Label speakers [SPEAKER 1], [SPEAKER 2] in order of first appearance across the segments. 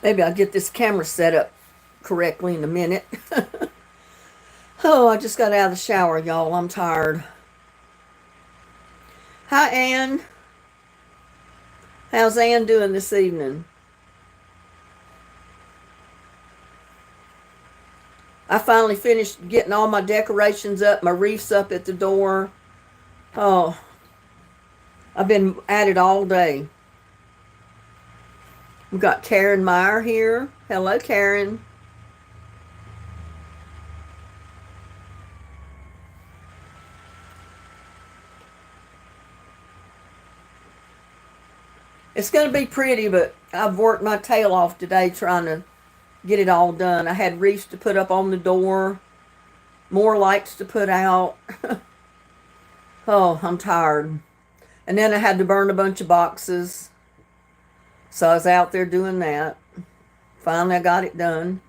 [SPEAKER 1] Maybe I'll get this camera set up correctly in a minute. Oh, I just got out of the shower, y'all. I'm tired. Hi, Ann. How's Ann doing this evening? I finally finished getting all my decorations up, my wreaths up at the door. Oh, I've been at it all day. We've got Karen Meyer here. Hello, Karen. It's going to be pretty, but I've worked my tail off today trying to get it all done. I had wreaths to put up on the door, more lights to put out. Oh, I'm tired. And then I had to burn a bunch of boxes. So I was out there doing that. Finally, I got it done.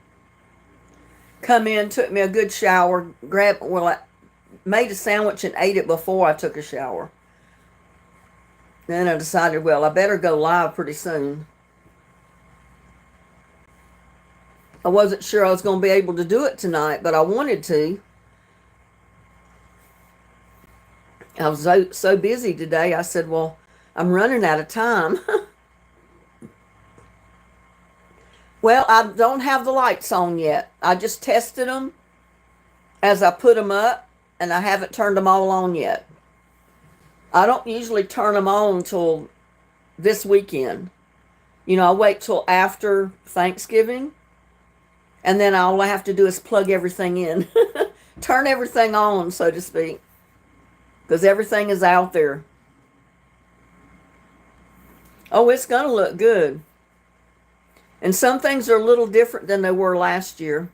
[SPEAKER 1] Come in, took me a good shower, I made a sandwich and ate it before I took a shower. Then I decided, well, I better go live pretty soon. I wasn't sure I was going to be able to do it tonight, but I wanted to. I was so busy today. I said, well, I'm running out of time. Well, I don't have the lights on yet. I just tested them as I put them up, and I haven't turned them all on yet. I don't usually turn them on until this weekend. I wait till after Thanksgiving, and then all I have to do is plug everything in, turn everything on, so to speak, because everything is out there. Oh, it's going to look good. And some things are a little different than they were last year.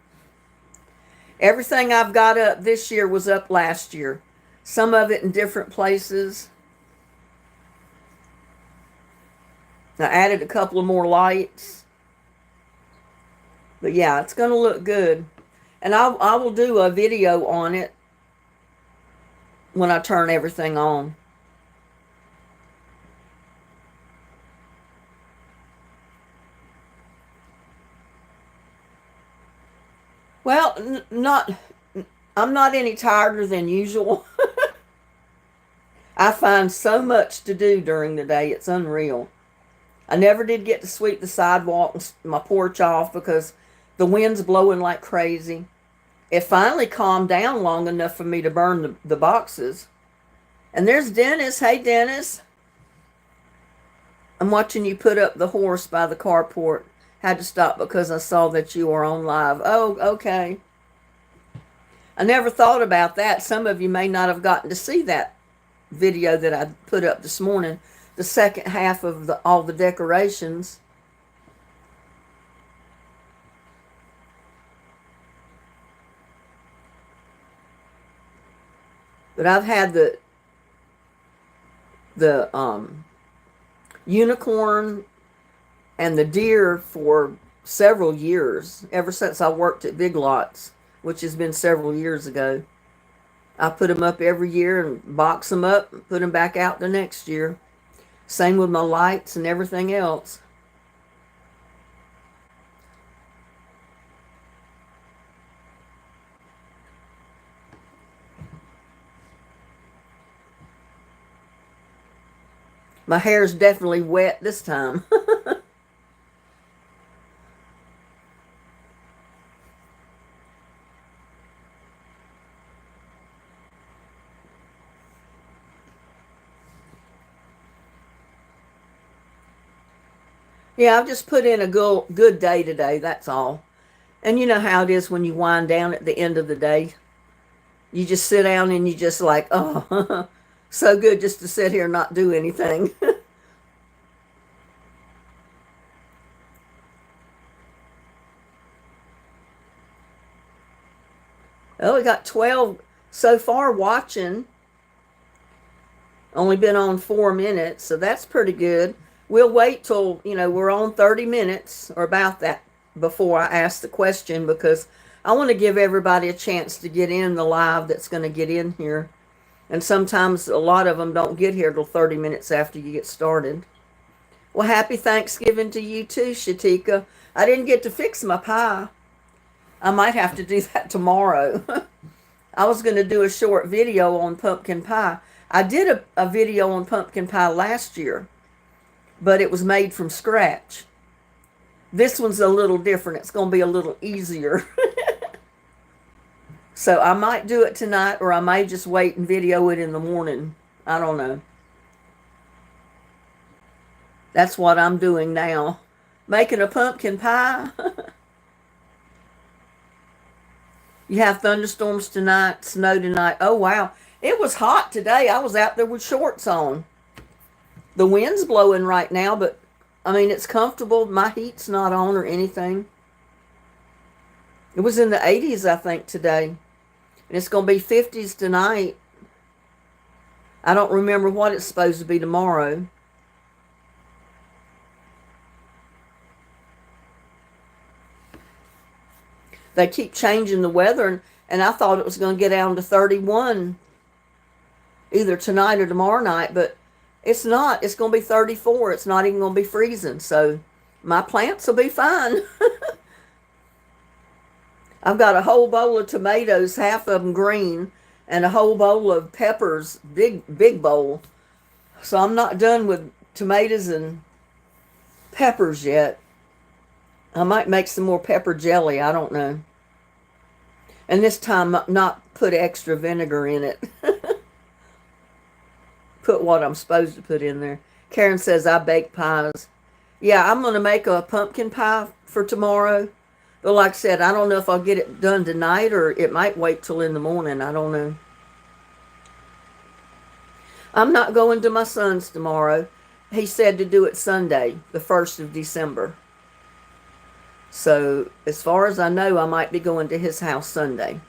[SPEAKER 1] Everything I've got up this year was up last year. Some of it in different places. I added a couple of more lights. But yeah, it's going to look good. And I will do a video on it when I turn everything on. Well, I'm not any tireder than usual. I find so much to do during the day. It's unreal. I never did get to sweep the sidewalk and my porch off because the wind's blowing like crazy. It finally calmed down long enough for me to burn the boxes. And there's Dennis. Hey, Dennis. I'm watching you put up the horse by the carport. Had to stop because I saw that you were on live. Oh, okay. I never thought about that. Some of you may not have gotten to see that video that I put up this morning. The second half of all the decorations. But I've had the unicorn and the deer for several years, ever since I worked at Big Lots, which has been several years ago. I put them up every year and box them up and put them back out the next year. Same with my lights and everything else. My hair's definitely wet this time. Yeah, I've just put in a good day today, that's all. And you know how it is when you wind down at the end of the day. You just sit down and you just like, oh, so good just to sit here and not do anything. Oh, we got 12 so far watching. Only been on 4 minutes, so that's pretty good. We'll wait till, we're on 30 minutes or about that before I ask the question because I want to give everybody a chance to get in the live that's going to get in here. And sometimes a lot of them don't get here till 30 minutes after you get started. Well, happy Thanksgiving to you too, Shatika. I didn't get to fix my pie. I might have to do that tomorrow. I was going to do a short video on pumpkin pie. I did a video on pumpkin pie last year, but it was made from scratch. This one's a little different. It's going to be a little easier. So I might do it tonight, or I may just wait and video it in the morning. I don't know. That's what I'm doing now. Making a pumpkin pie. You have thunderstorms tonight, snow tonight. Oh, wow. It was hot today. I was out there with shorts on. The wind's blowing right now, but, I mean, it's comfortable. My heat's not on or anything. It was in the 80s, I think, today. And it's going to be 50s tonight. I don't remember what it's supposed to be tomorrow. They keep changing the weather, and I thought it was going to get down to 31 either tonight or tomorrow night, but it's not. It's going to be 34. It's not even going to be freezing, so my plants will be fine. I've got a whole bowl of tomatoes, half of them green, and a whole bowl of peppers, big bowl. So I'm not done with tomatoes and peppers yet. I might make some more pepper jelly. I don't know. And this time, not put extra vinegar in it. Put what I'm supposed to put in there. Karen says, I bake pies. Yeah, I'm going to make a pumpkin pie for tomorrow. But like I said, I don't know if I'll get it done tonight, or it might wait till in the morning. I don't know. I'm not going to my son's tomorrow. He said to do it Sunday, the 1st of December. So, as far as I know, I might be going to his house Sunday.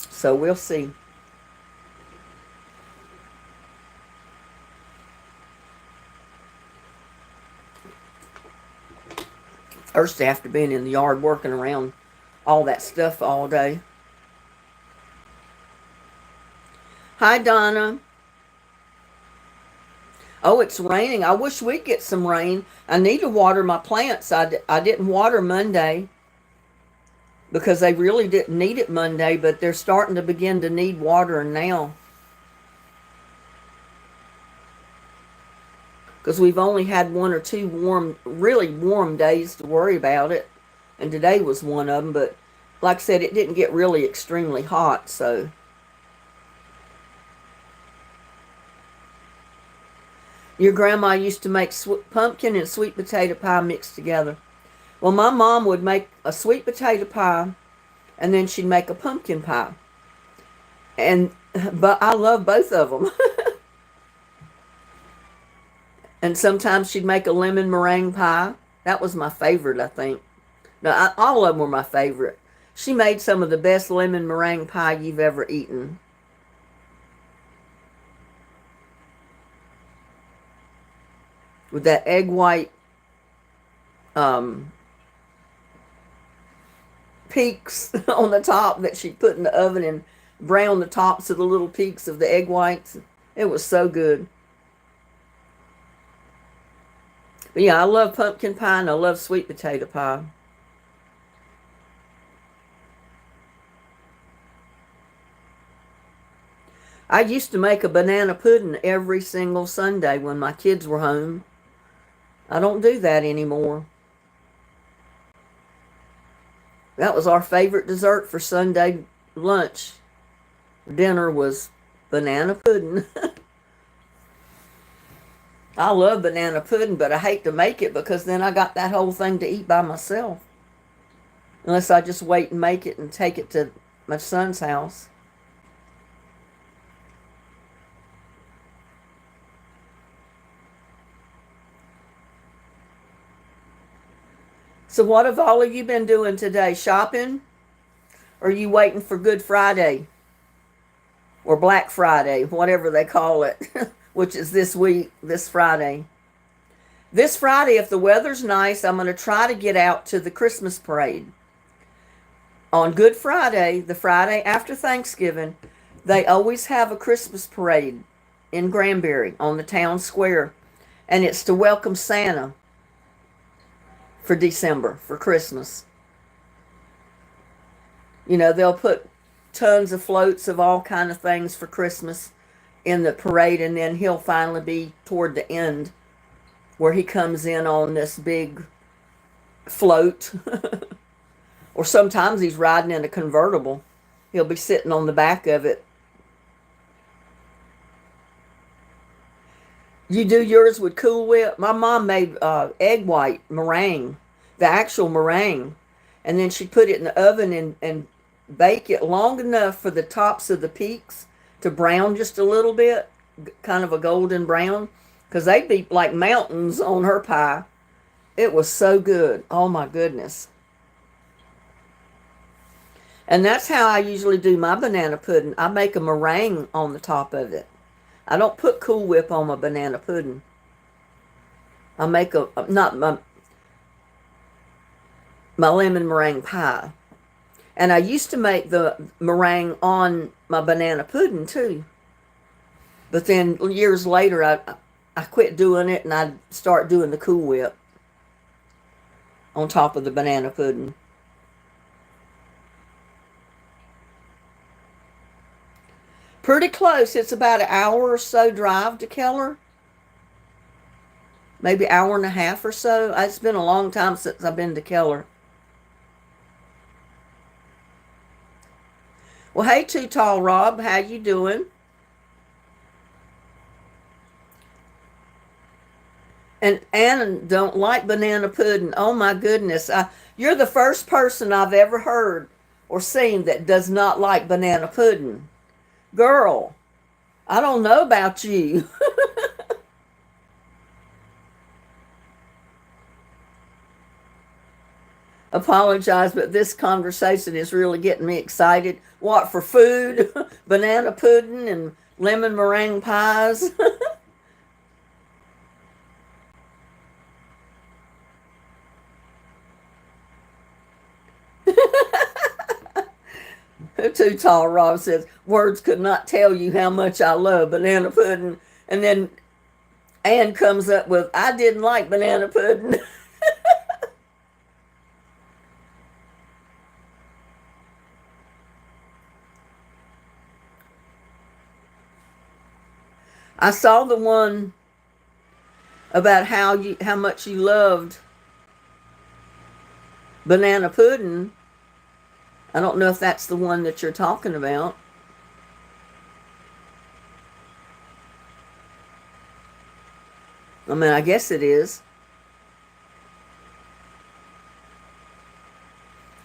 [SPEAKER 1] So, we'll see. First, after being in the yard working around all that stuff all day. Hi, Donna. Oh, it's raining. I wish we'd get some rain. I need to water my plants. I didn't water Monday because they really didn't need it Monday, but they're starting to begin to need watering now. Because we've only had 1 or 2 really warm days to worry about it. And today was one of them, but like I said, it didn't get really extremely hot, so... Your grandma used to make pumpkin and sweet potato pie mixed together. Well, my mom would make a sweet potato pie, and then she'd make a pumpkin pie. But I love both of them. And sometimes she'd make a lemon meringue pie. That was my favorite, I think. No, all of them were my favorite. She made some of the best lemon meringue pie you've ever eaten. With that egg white peaks on the top that she put in the oven and brown the tops of the little peaks of the egg whites. It was so good. But yeah, I love pumpkin pie and I love sweet potato pie. I used to make a banana pudding every single Sunday when my kids were home. I don't do that anymore. That was our favorite dessert for Sunday lunch. Dinner was banana pudding. I love banana pudding, but I hate to make it because then I got that whole thing to eat by myself. Unless I just wait and make it and take it to my son's house. So what have all of you been doing today? Shopping? Or are you waiting for Good Friday? Or Black Friday, whatever they call it, which is this week, this Friday. This Friday, if the weather's nice, I'm going to try to get out to the Christmas parade. On Good Friday, the Friday after Thanksgiving, they always have a Christmas parade in Granbury on the town square. And it's to welcome Santa for December, for Christmas. You know, they'll put tons of floats of all kind of things for Christmas in the parade, and then he'll finally be toward the end where he comes in on this big float. Or sometimes he's riding in a convertible. He'll be sitting on the back of it. You do yours with Cool Whip? My mom made egg white meringue, the actual meringue. And then she'd put it in the oven and bake it long enough for the tops of the peaks to brown just a little bit, kind of a golden brown, because they'd be like mountains on her pie. It was so good. Oh my goodness. And that's how I usually do my banana pudding. I make a meringue on the top of it. I don't put Cool Whip on my banana pudding. I make not my lemon meringue pie. And I used to make the meringue on my banana pudding too. But then years later, I quit doing it, and I start doing the Cool Whip on top of the banana pudding. Pretty close. It's about an hour or so drive to Keller. Maybe hour and a half or so. It's been a long time since I've been to Keller. Well, hey, Too Tall Rob, how you doing? And Anna don't like banana pudding. Oh my goodness. You're the first person I've ever heard or seen that does not like banana pudding. Girl, I don't know about you. Apologize, but this conversation is really getting me excited. What, for food? Banana pudding and lemon meringue pies? Too Tall Rob says, words could not tell you how much I love banana pudding. And then Ann comes up with, I didn't like banana pudding. I saw the one about how much you loved banana pudding. I don't know if that's the one that you're talking about. I mean, I guess it is.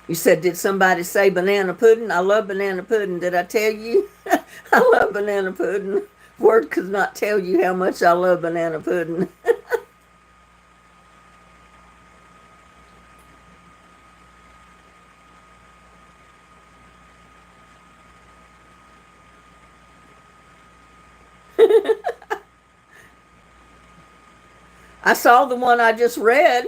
[SPEAKER 1] You said, did somebody say banana pudding? I love banana pudding. Did I tell you? I love banana pudding. Word could not tell you how much I love banana pudding. I saw the one I just read.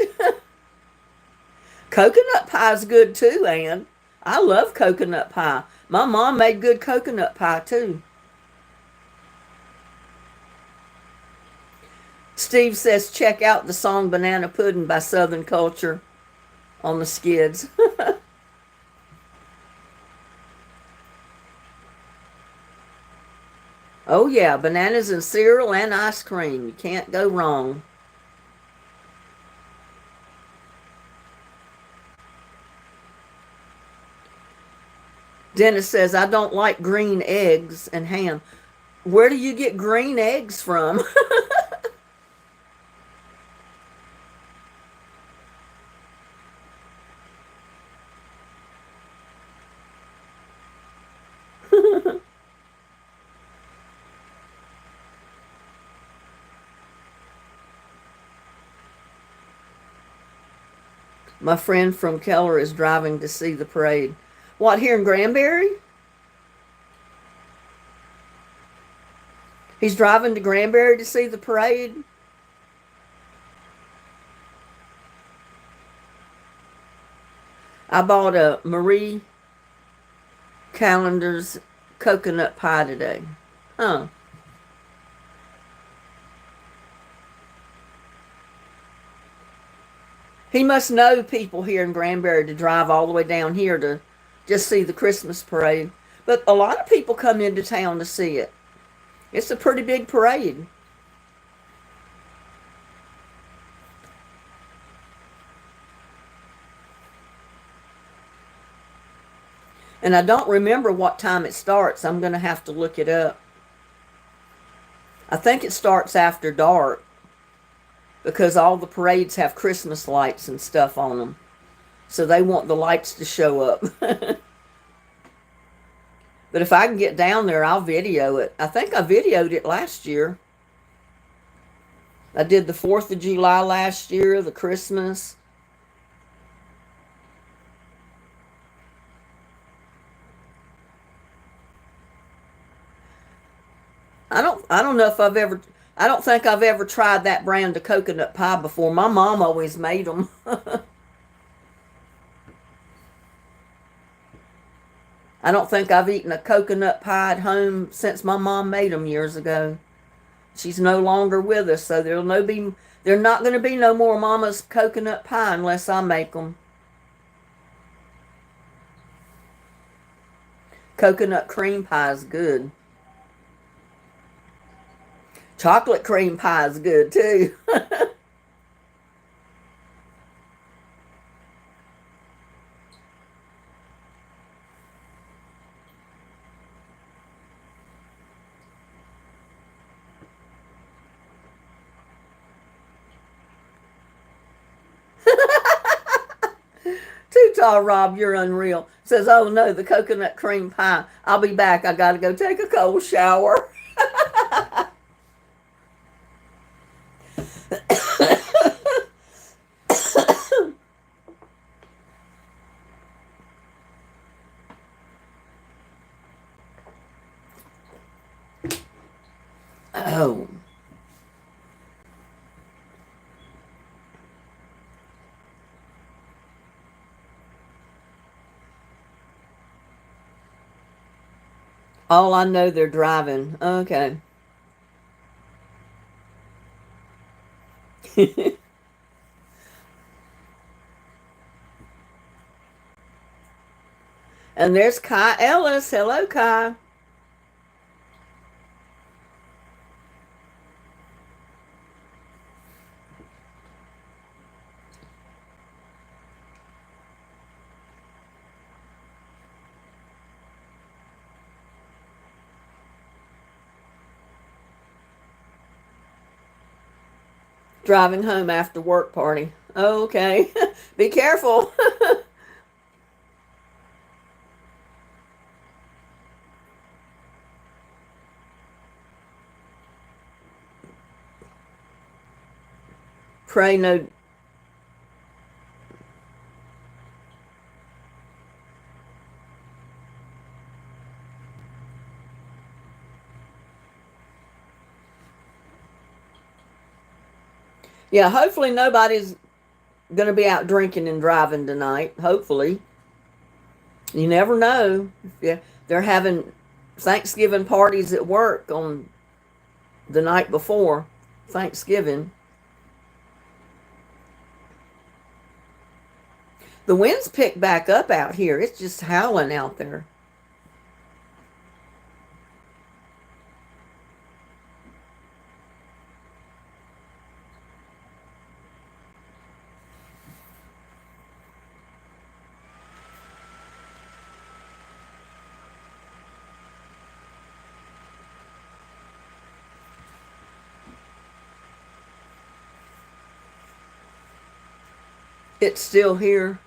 [SPEAKER 1] Coconut pie's good too, Ann. I love coconut pie. My mom made good coconut pie too. Steve says, check out the song Banana Pudding by Southern Culture on the Skids. Oh, yeah, bananas and cereal and ice cream. You can't go wrong. Dennis says, I don't like green eggs and ham. Where do you get green eggs from? My friend from Keller is driving to see the parade. What, here in Granbury? He's driving to Granbury to see the parade? I bought a Marie Callender's coconut pie today. Huh. He must know people here in Granbury to drive all the way down here to just see the Christmas parade. But a lot of people come into town to see it. It's a pretty big parade. And I don't remember what time it starts. I'm going to have to look it up. I think it starts after dark because all the parades have Christmas lights and stuff on them. So they want the lights to show up. But if I can get down there, I'll video it. I think I videoed it last year. I did the 4th of July last year, the Christmas. I don't know if I don't think I've ever tried that brand of coconut pie before. My mom always made them. I don't think I've eaten a coconut pie at home since my mom made them years ago. She's no longer with us, so there's not going to be no more Mama's coconut pie unless I make them. Coconut cream pie is good. Chocolate cream pie is good too. Too tall, Rob, you're unreal. Says, oh no, the coconut cream pie. I'll be back. I gotta go take a cold shower. Oh. All I know, they're driving. Okay. And there's Kai Ellis. Hello, Kai. Driving home after work party. Okay. Be careful. Pray no. Yeah, hopefully nobody's going to be out drinking and driving tonight. Hopefully. You never know. Yeah, they're having Thanksgiving parties at work on the night before Thanksgiving. The wind's picked back up out here. It's just howling out there. It's still here.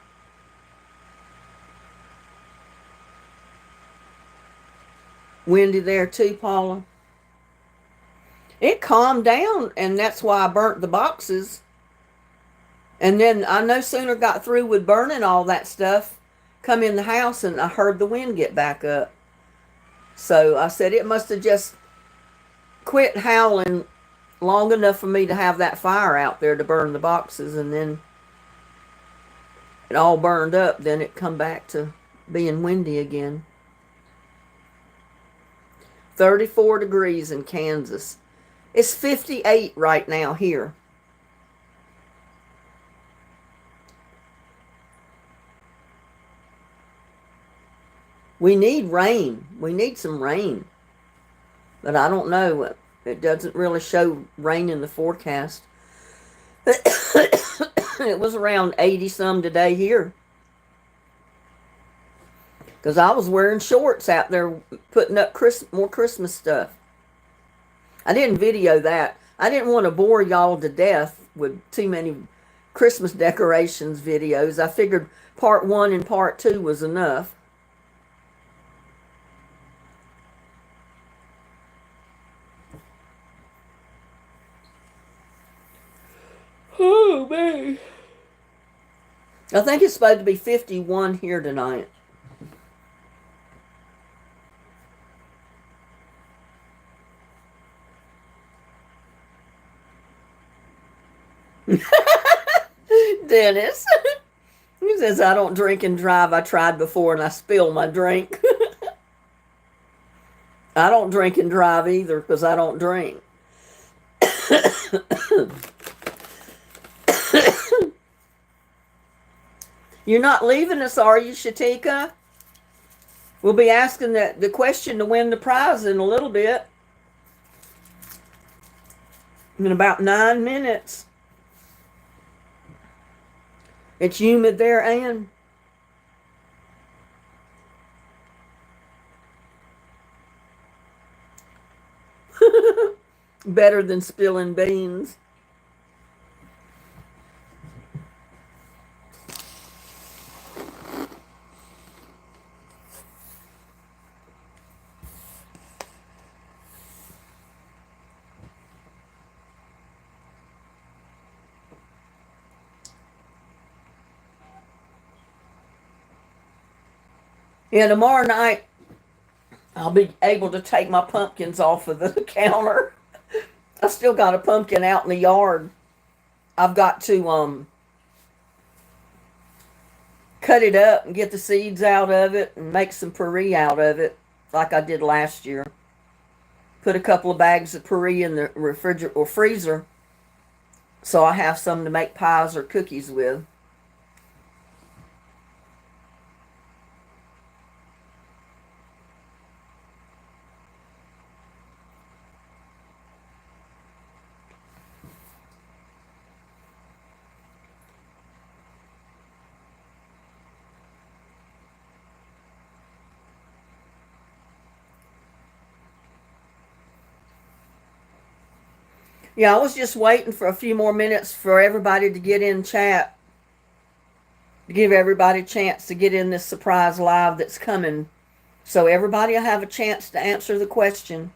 [SPEAKER 1] Windy there too, Paula. It calmed down, and that's why I burnt the boxes. And then I no sooner got through with burning all that stuff, come in the house, and I heard the wind get back up. So I said it must have just quit howling long enough for me to have that fire out there to burn the boxes, and then it all burned up. Then it come back to being windy again. 34 degrees in Kansas. It's 58 right now here. We need rain. We need some rain. But I don't know. It doesn't really show rain in the forecast. It was around 80 some today here. Because I was wearing shorts out there putting up more Christmas stuff. I didn't video that. I didn't want to bore y'all to death with too many Christmas decorations videos. I figured part 1 and part 2 was enough. Oh, man. I think it's supposed to be 51 here tonight. Dennis. He says, I don't drink and drive. I tried before and I spilled my drink. I don't drink and drive either because I don't drink. You're not leaving us, are you, Shatika? We'll be asking the question to win the prize in a little bit. In about 9 minutes. It's humid there, Ann. Better than spilling beans. Yeah, tomorrow night I'll be able to take my pumpkins off of the counter. I still got a pumpkin out in the yard. I've got to cut it up and get the seeds out of it and make some puree out of it like I did last year. Put a couple of bags of puree in the refrigerator or freezer so I have some to make pies or cookies with. Yeah, I was just waiting for a few more minutes for everybody to get in chat, to give everybody a chance to get in this surprise live that's coming. So everybody will have a chance to answer the question.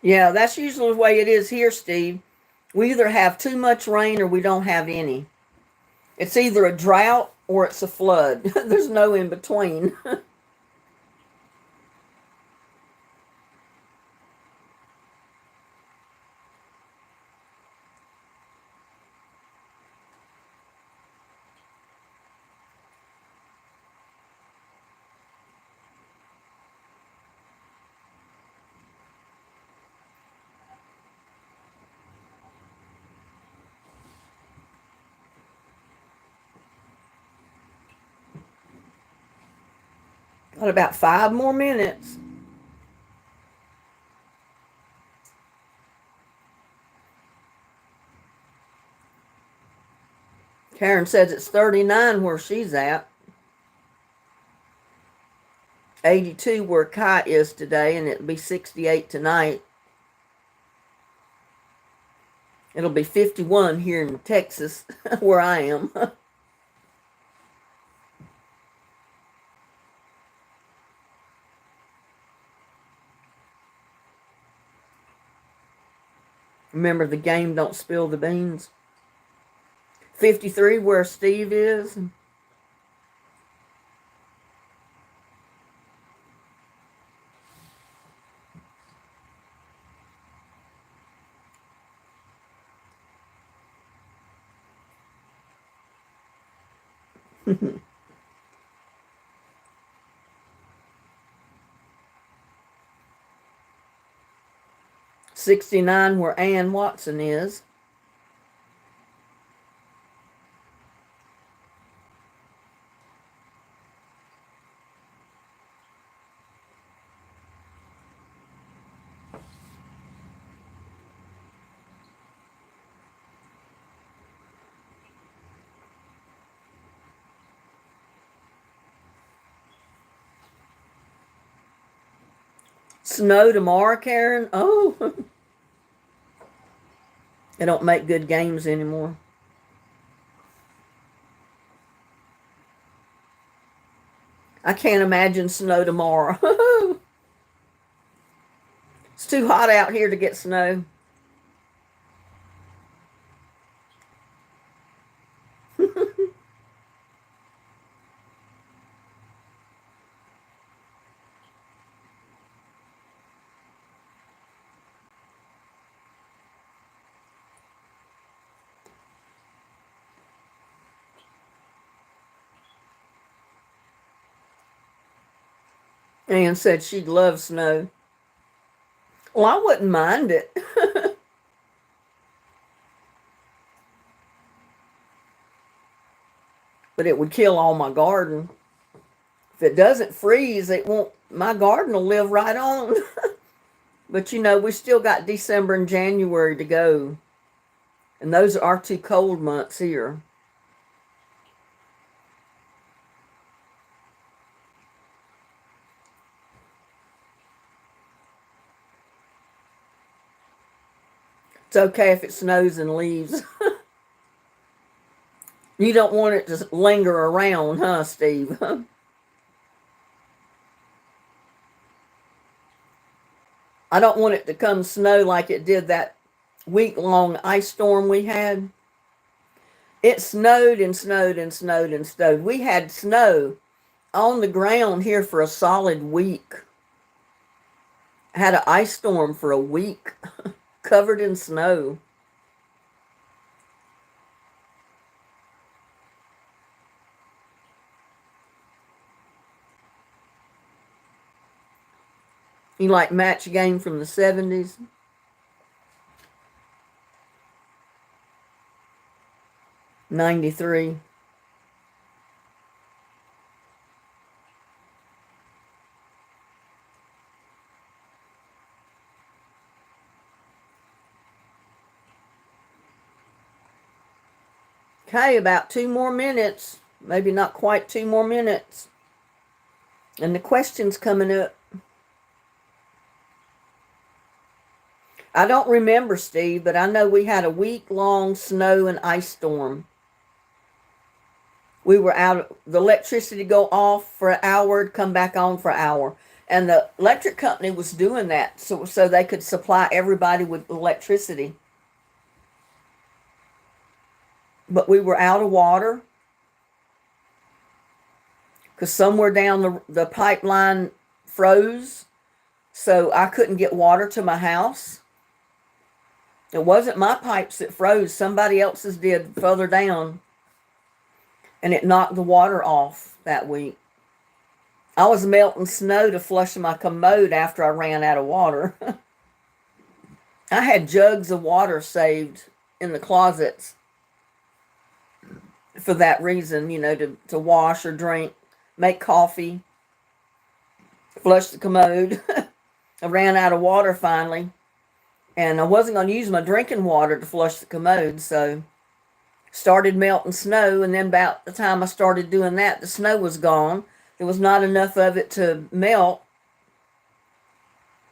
[SPEAKER 1] Yeah, that's usually the way it is here, Steve. We either have too much rain or we don't have any. It's either a drought or it's a flood. There's no in between. Got about 5 more minutes. Karen says it's 39 where she's at. 82 where Kai is today, and it'll be 68 tonight. It'll be 51 here in Texas, where I am. Remember the game Don't Spill the Beans? 53 where Steve is. '69 where Ann Watson is. Snow tomorrow, Karen? Oh, they don't make good games anymore. I can't imagine snow tomorrow. It's too hot out here to get snow. Ann said she'd love snow. Well, I wouldn't mind it. But it would kill all my garden. If it doesn't freeze, it won't. My garden will live right on. But you know, we still got December and January to go. And those are our 2 cold months here. It's okay if it snows and leaves. You don't want it to linger around, huh, Steve? I don't want it to come snow like it did that week-long ice storm we had. It snowed and snowed and snowed and snowed. We had snow on the ground here for a solid week. Had an ice storm for a week, covered in snow. You like Match Game from the 70s? '93. Okay, about 2 more minutes. Maybe not quite 2 more minutes. And the question's coming up. I don't remember, Steve, but I know we had a week-long snow and ice storm. We were out, the electricity go off for an hour, come back on for an hour. And the electric company was doing that so they could supply everybody with electricity. But we were out of water because somewhere down the pipeline froze, so I couldn't get water to my house. It wasn't my pipes that froze. Somebody else's did further down. And it knocked the water off that week. I was melting snow to flush my commode after I ran out of water. I had jugs of water saved in the closets for that reason, you know, to wash or drink, make coffee, flush the commode. I ran out of water finally. And I wasn't going to use my drinking water to flush the commode, so started melting snow. And then about the time I started doing that, the snow was gone. There was not enough of it to melt.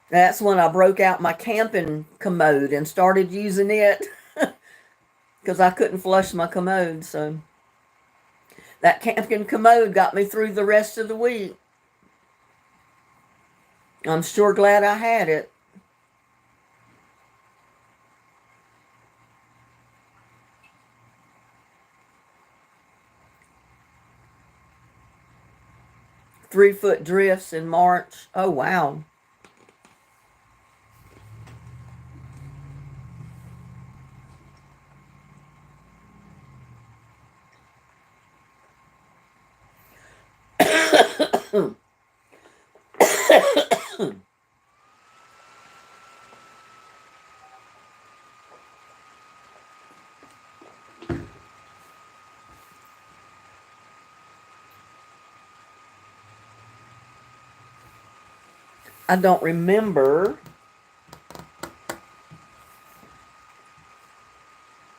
[SPEAKER 1] That's when I broke out my camping commode and started using it because I couldn't flush my commode. So that camping commode got me through the rest of the week. I'm sure glad I had it. 3-foot drifts in March. Oh, wow. I don't remember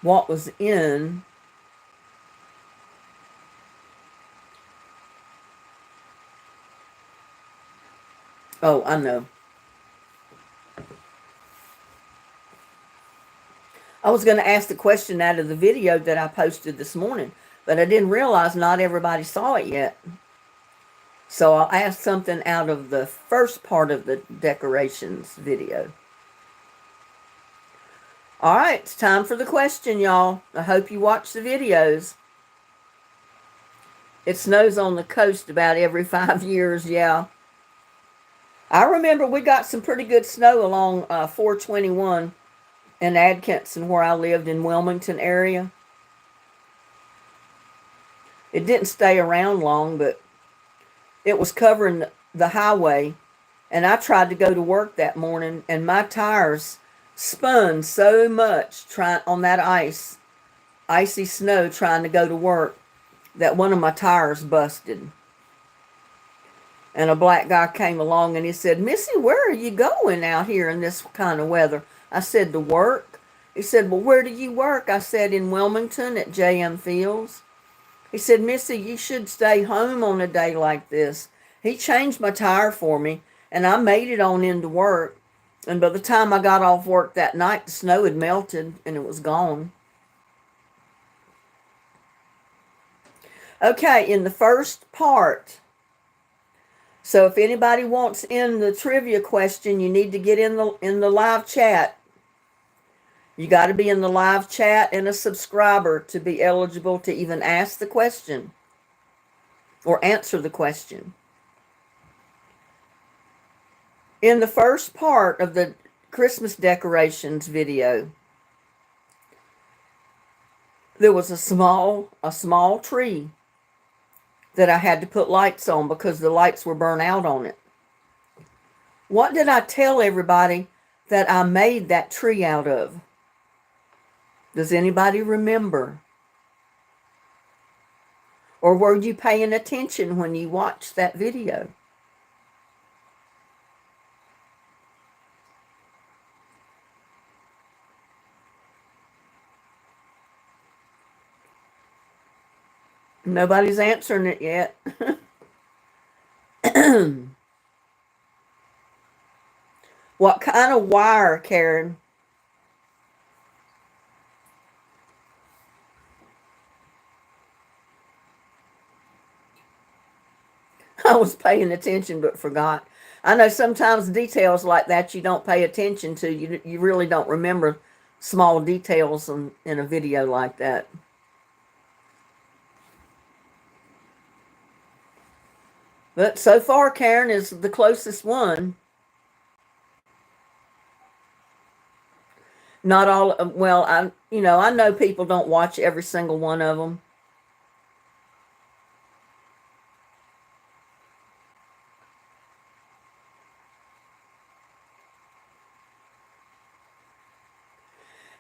[SPEAKER 1] what was in oh, I know. I was going to ask the question out of the video that I posted this morning, but I didn't realize not everybody saw it yet. So I'll ask something out of the first part of the decorations video. All right, it's time for the question, y'all. I hope you watch the videos. It snows on the coast about every 5 years, yeah. I remember we got some pretty good snow along 421 in Adkinson, where I lived in Wilmington area. It didn't stay around long, but it was covering the highway, and I tried to go to work that morning, and my tires spun so much trying on that icy snow trying to go to work, that one of my tires busted. And a black guy came along and he said, "Missy, where are you going out here in this kind of weather?" I said, "To work." He said, "Well, where do you work?" I said, "In Wilmington at J.M. Fields." He said, "Missy, you should stay home on a day like this." He changed my tire for me, and I made it on into work. And by the time I got off work that night, the snow had melted and it was gone. Okay, in the first part, so if anybody wants in the trivia question, you need to get in the live chat. You got to be in the live chat and a subscriber to be eligible to even ask the question or answer the question. In the first part of the Christmas decorations video, there was a small tree that I had to put lights on because the lights were burnt out on it. What did I tell everybody that I made that tree out of? Does anybody remember? Or were you paying attention when you watched that video? Nobody's answering it yet. What kind of wire, Karen? I was paying attention but forgot. I know sometimes details like that you don't pay attention to. You really don't remember small details in a video like that. But so far, Karen is the closest one. Not all, well, I know people don't watch every single one of them.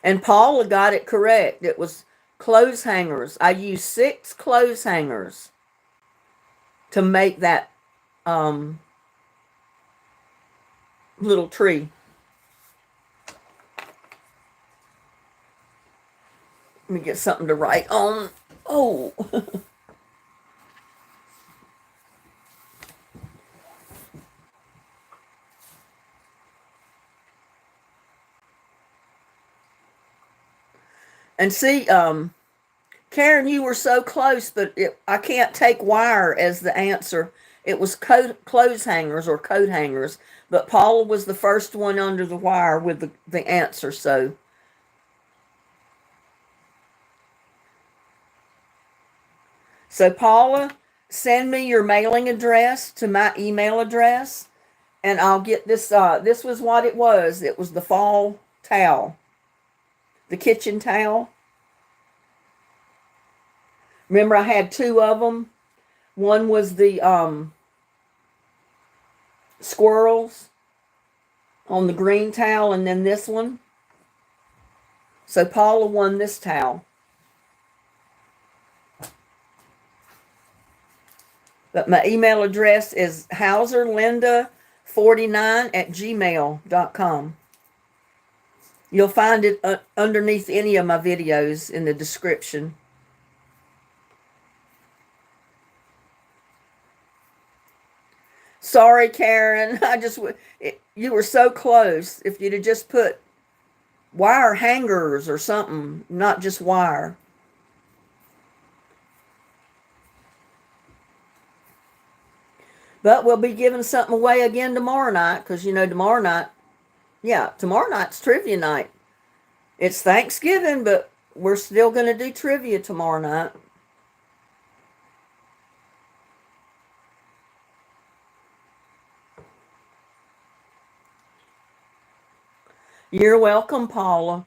[SPEAKER 1] And Paula got it correct. It was clothes hangers. I used 6 clothes hangers to make that little tree. Let me get something to write on. Oh. And see, Karen, you were so close, but I can't take wire as the answer. It was clothes hangers or coat hangers, but Paula was the first one under the wire with the answer, so. So Paula send me your mailing address to my email address, and I'll get this. This was what it was. It was the fall towel, the kitchen towel. Remember, I had two of them. One was the squirrels on the green towel, and then this one. So Paula won this towel. But my email address is hauserlinda49@gmail.com. You'll find it underneath any of my videos in the description. Sorry, Karen. You were so close. If you'd have just put wire hangers or something, not just wire. But we'll be giving something away again tomorrow night, because tomorrow night's trivia night. It's Thanksgiving, but we're still going to do trivia tomorrow night. You're welcome, Paula.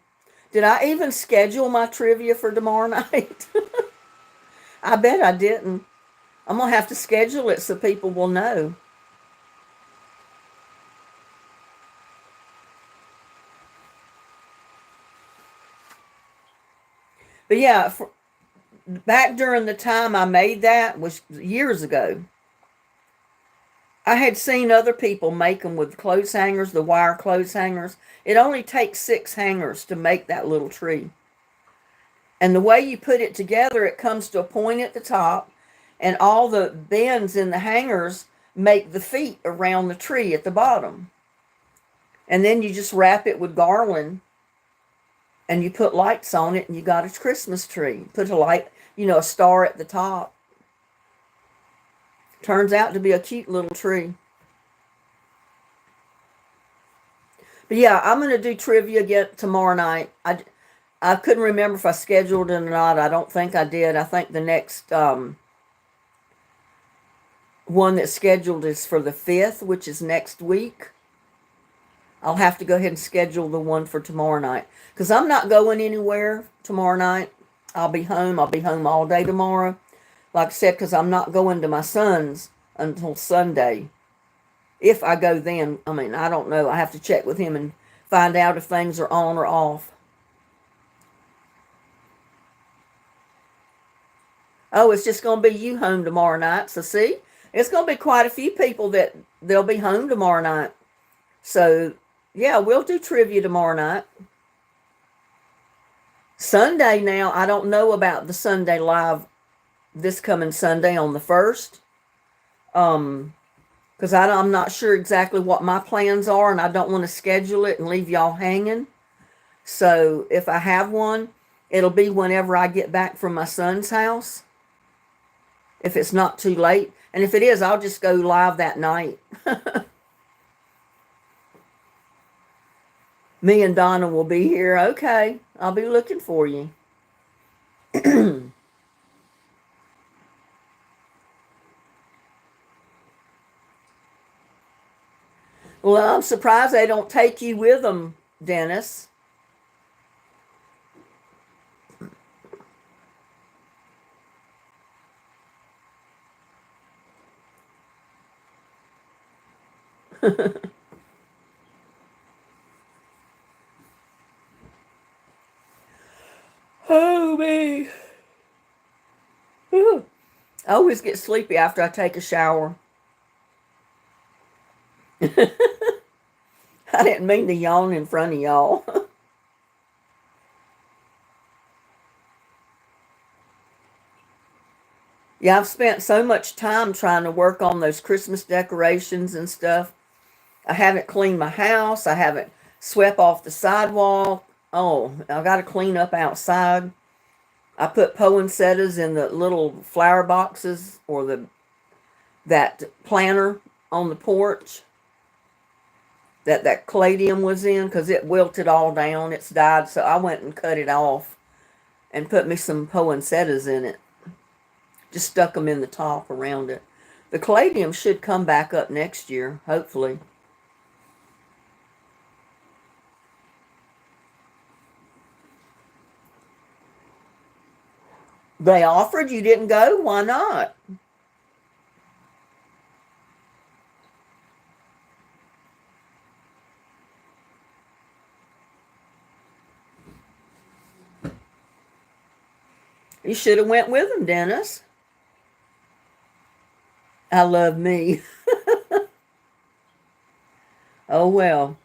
[SPEAKER 1] Did I even schedule my trivia for tomorrow night? I bet I didn't. I'm going to have to schedule it so people will know. But yeah, back during the time I made that, was years ago, I had seen other people make them with clothes hangers, the wire clothes hangers. It only takes 6 hangers to make that little tree. And the way you put it together, it comes to a point at the top, and all the bends in the hangers make the feet around the tree at the bottom. And then you just wrap it with garland, and you put lights on it, and you got a Christmas tree. Put a light, a star at the top. Turns out to be a cute little tree. But yeah, I'm going to do trivia again tomorrow night. I couldn't remember if I scheduled it or not. I don't think I did. I think the next one that's scheduled is for the 5th, which is next week. I'll have to go ahead and schedule the one for tomorrow night, because I'm not going anywhere tomorrow night. I'll be home. I'll be home all day tomorrow. Like I said, because I'm not going to my son's until Sunday. If I go then, I don't know. I have to check with him and find out if things are on or off. Oh, it's just going to be you home tomorrow night. So see, it's going to be quite a few people that they'll be home tomorrow night. So yeah, we'll do trivia tomorrow night. Sunday now, I don't know about the Sunday live this coming Sunday on the 1st. Because I'm not sure exactly what my plans are, and I don't want to schedule it and leave y'all hanging. So if I have one, it'll be whenever I get back from my son's house, if it's not too late. And if it is, I'll just go live that night. Me and Donna will be here. Okay, I'll be looking for you. Well, I'm surprised they don't take you with them, Dennis. Oh, me. Ooh. I always get sleepy after I take a shower. I didn't mean to yawn in front of y'all. Yeah, I've spent so much time trying to work on those Christmas decorations and stuff. I haven't cleaned my house. I haven't swept off the sidewalk. Oh, I got to clean up outside. I put poinsettias in the little flower boxes, or that planter on the porch that caladium was in, because it wilted all down. It's died, so I went and cut it off and put me some poinsettias in it. Just stuck them in the top around it. The caladium should come back up next year, hopefully. They offered, you didn't go? Why not? You should have went with them, Dennis. I love me. Oh well.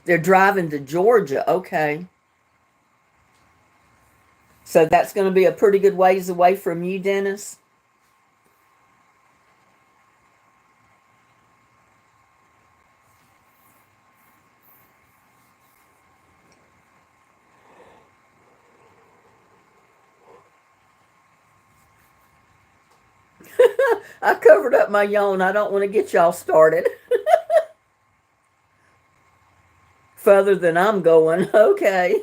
[SPEAKER 1] They're driving to Georgia. Okay. So that's going to be a pretty good ways away from you, Dennis. I covered up my yawn. I don't want to get y'all started further than I'm going. Okay.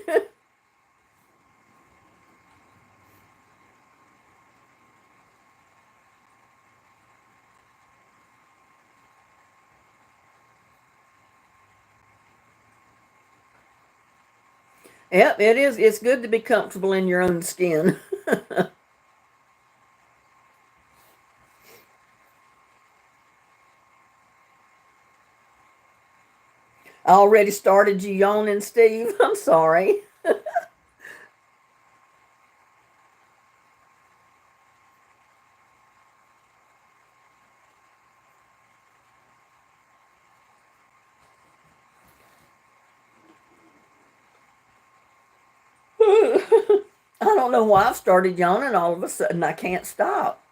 [SPEAKER 1] Yep, it is. It's good to be comfortable in your own skin. I already started you yawning, Steve. I'm sorry. I don't know why I've started yawning all of a sudden. I can't stop.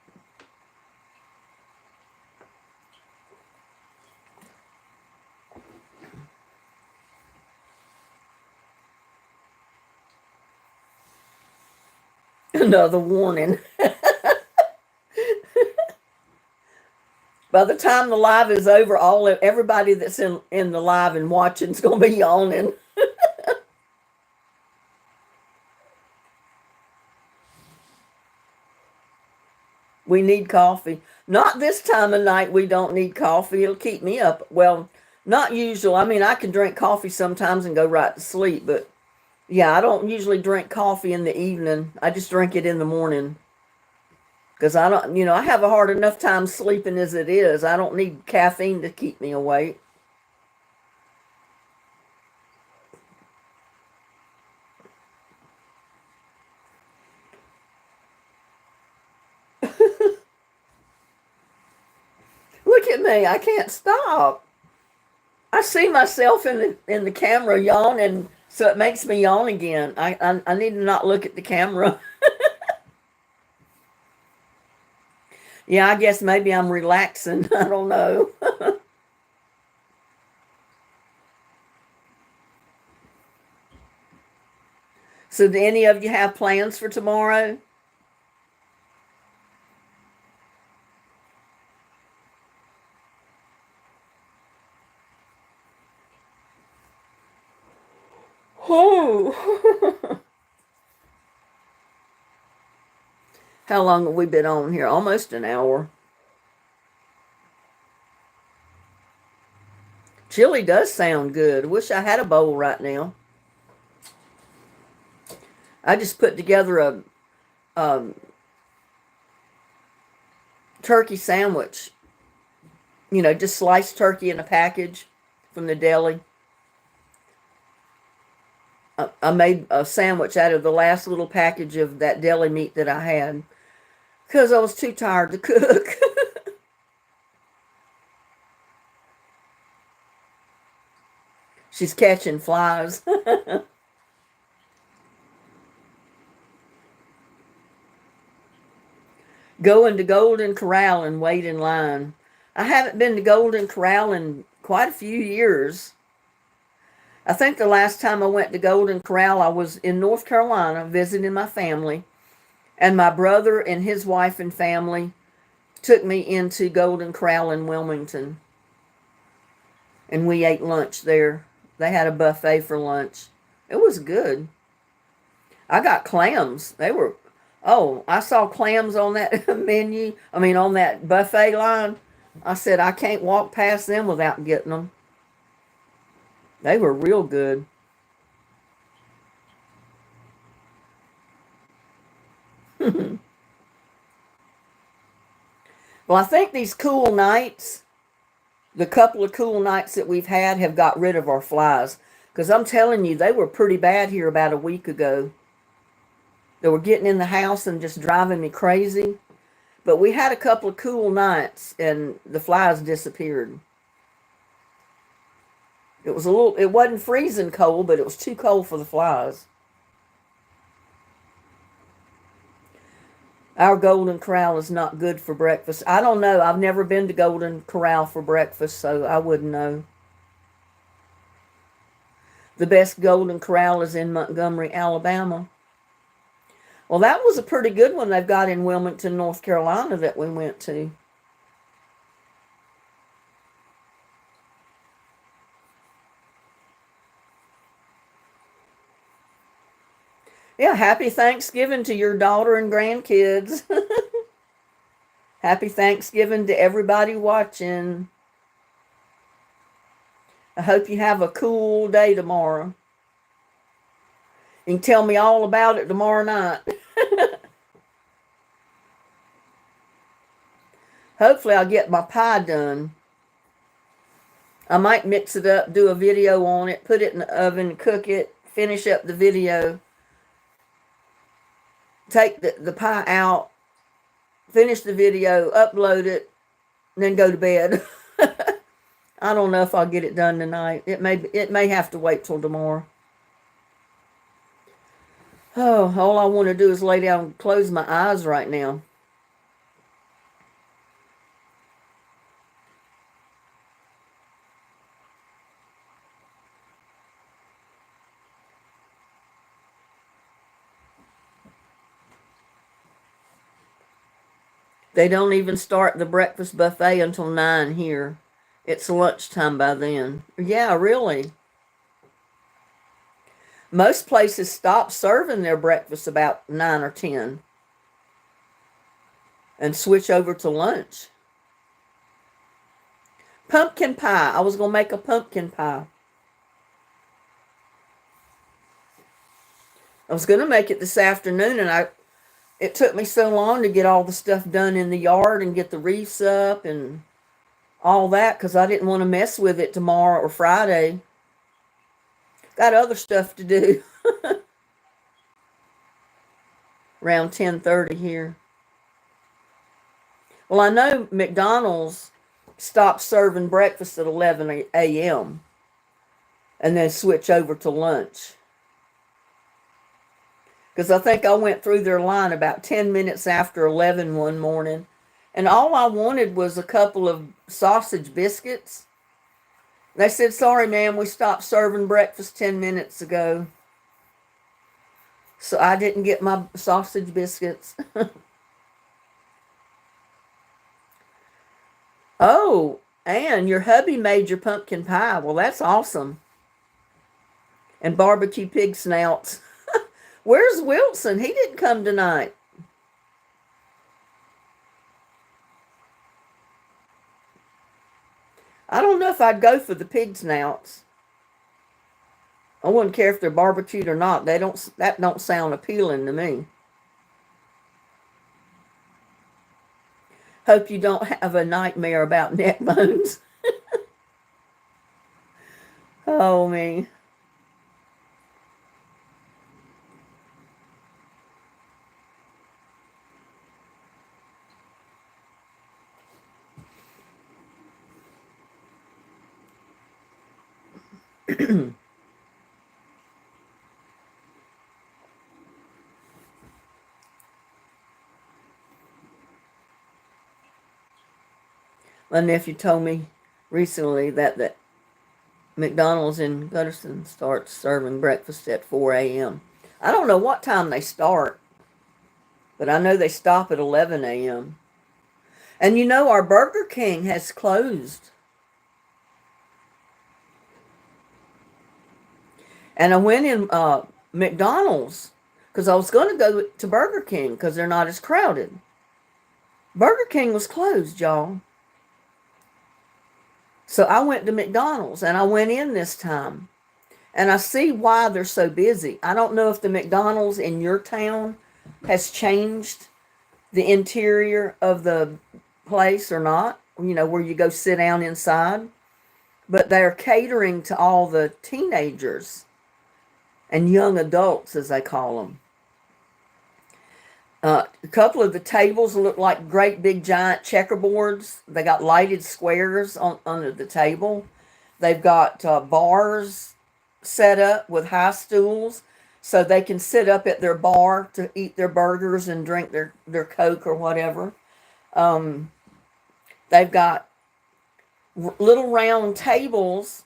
[SPEAKER 1] Another warning. By the time the live is over, everybody that's in the live and watching is going to be yawning. We need coffee. Not this time of night. We don't need coffee. It'll keep me up. Well, not usual. I mean, I can drink coffee sometimes and go right to sleep, but yeah, I don't usually drink coffee in the evening. I just drink it in the morning because I don't, I have a hard enough time sleeping as it is. I don't need caffeine to keep me awake. Look at me. I can't stop. I see myself in the camera yawning, so it makes me yawn again. I need to not look at the camera. Yeah, I guess maybe I'm relaxing. I don't know. So, do any of you have plans for tomorrow? Oh. How long have we been on here? Almost an hour. Chili does sound good. Wish I had a bowl right now. I just put together a um, turkey sandwich. Just sliced turkey in a package from the deli. I made a sandwich out of the last little package of that deli meat that I had because I was too tired to cook. She's catching flies. Go into Golden Corral and wait in line. I haven't been to Golden Corral in quite a few years. I think the last time I went to Golden Corral, I was in North Carolina visiting my family, and my brother and his wife and family took me into Golden Corral in Wilmington, and we ate lunch there. They had a buffet for lunch. It was good. I got clams. They were, oh, I saw clams on that menu. I mean, on that buffet line. I said, I can't walk past them without getting them. They were real good. Well, I think these cool nights, the couple of cool nights that we've had, have got rid of our flies. Because I'm telling you, they were pretty bad here about a week ago. They were getting in the house and just driving me crazy. But we had a couple of cool nights and the flies disappeared. It wasn't freezing cold, but it was too cold for the flies. Our Golden Corral is not good for breakfast. I don't know. I've never been to Golden Corral for breakfast, so I wouldn't know. The best Golden Corral is in Montgomery, Alabama. Well, that was a pretty good one they've got in Wilmington, North Carolina that we went to. Yeah, happy Thanksgiving to your daughter and grandkids. Happy Thanksgiving to everybody watching. I hope you have a cool day tomorrow. You can tell me all about it tomorrow night. Hopefully I'll get my pie done. I might mix it up, do a video on it, put it in the oven, cook it, finish up the video, take the pie out, finish the video, upload it, and then go to bed. I don't know if I'll get it done tonight. It may have to wait till tomorrow. Oh, all I want to do is lay down and close my eyes right now. They don't even start the breakfast buffet until 9 here. It's lunchtime by then. Yeah, really. Most places stop serving their breakfast about 9 or 10 and switch over to lunch. Pumpkin pie. I was going to make a pumpkin pie. I was going to make it this afternoon, and it took me so long to get all the stuff done in the yard and get the wreaths up and all that because I didn't want to mess with it tomorrow or Friday. Got other stuff to do. Around 10:30 here. Well, I know McDonald's stopped serving breakfast at 11 a.m. and then switch over to lunch. Because I think I went through their line about 10 minutes after 11 one morning, and all I wanted was a couple of sausage biscuits. They said, sorry, ma'am, we stopped serving breakfast 10 minutes ago. So I didn't get my sausage biscuits. Oh, and your hubby made your pumpkin pie. Well, that's awesome. And barbecue pig snouts. Where's Wilson? He didn't come tonight. I don't know if I'd go for the pig snouts. I wouldn't care if they're barbecued or not. That don't sound appealing to me. Hope you don't have a nightmare about neck bones. Oh, me. My nephew told me recently that McDonald's in Gutterson starts serving breakfast at 4 a.m. I don't know what time they start, but I know they stop at 11 a.m. And you know, our Burger King has closed. And I went in McDonald's. because I was going to go to Burger King because they're not as crowded. Burger King was closed, y'all. So I went to McDonald's, and I went in this time. And I see why they're so busy. I don't know if the McDonald's in your town has changed the interior of the place or not, where you go sit down inside. But they're catering to all the teenagers and young adults, as they call them. A couple of the tables look like great big giant checkerboards. They got lighted squares under the table. They've got bars set up with high stools so they can sit up at their bar to eat their burgers and drink their Coke or whatever. They've got little round tables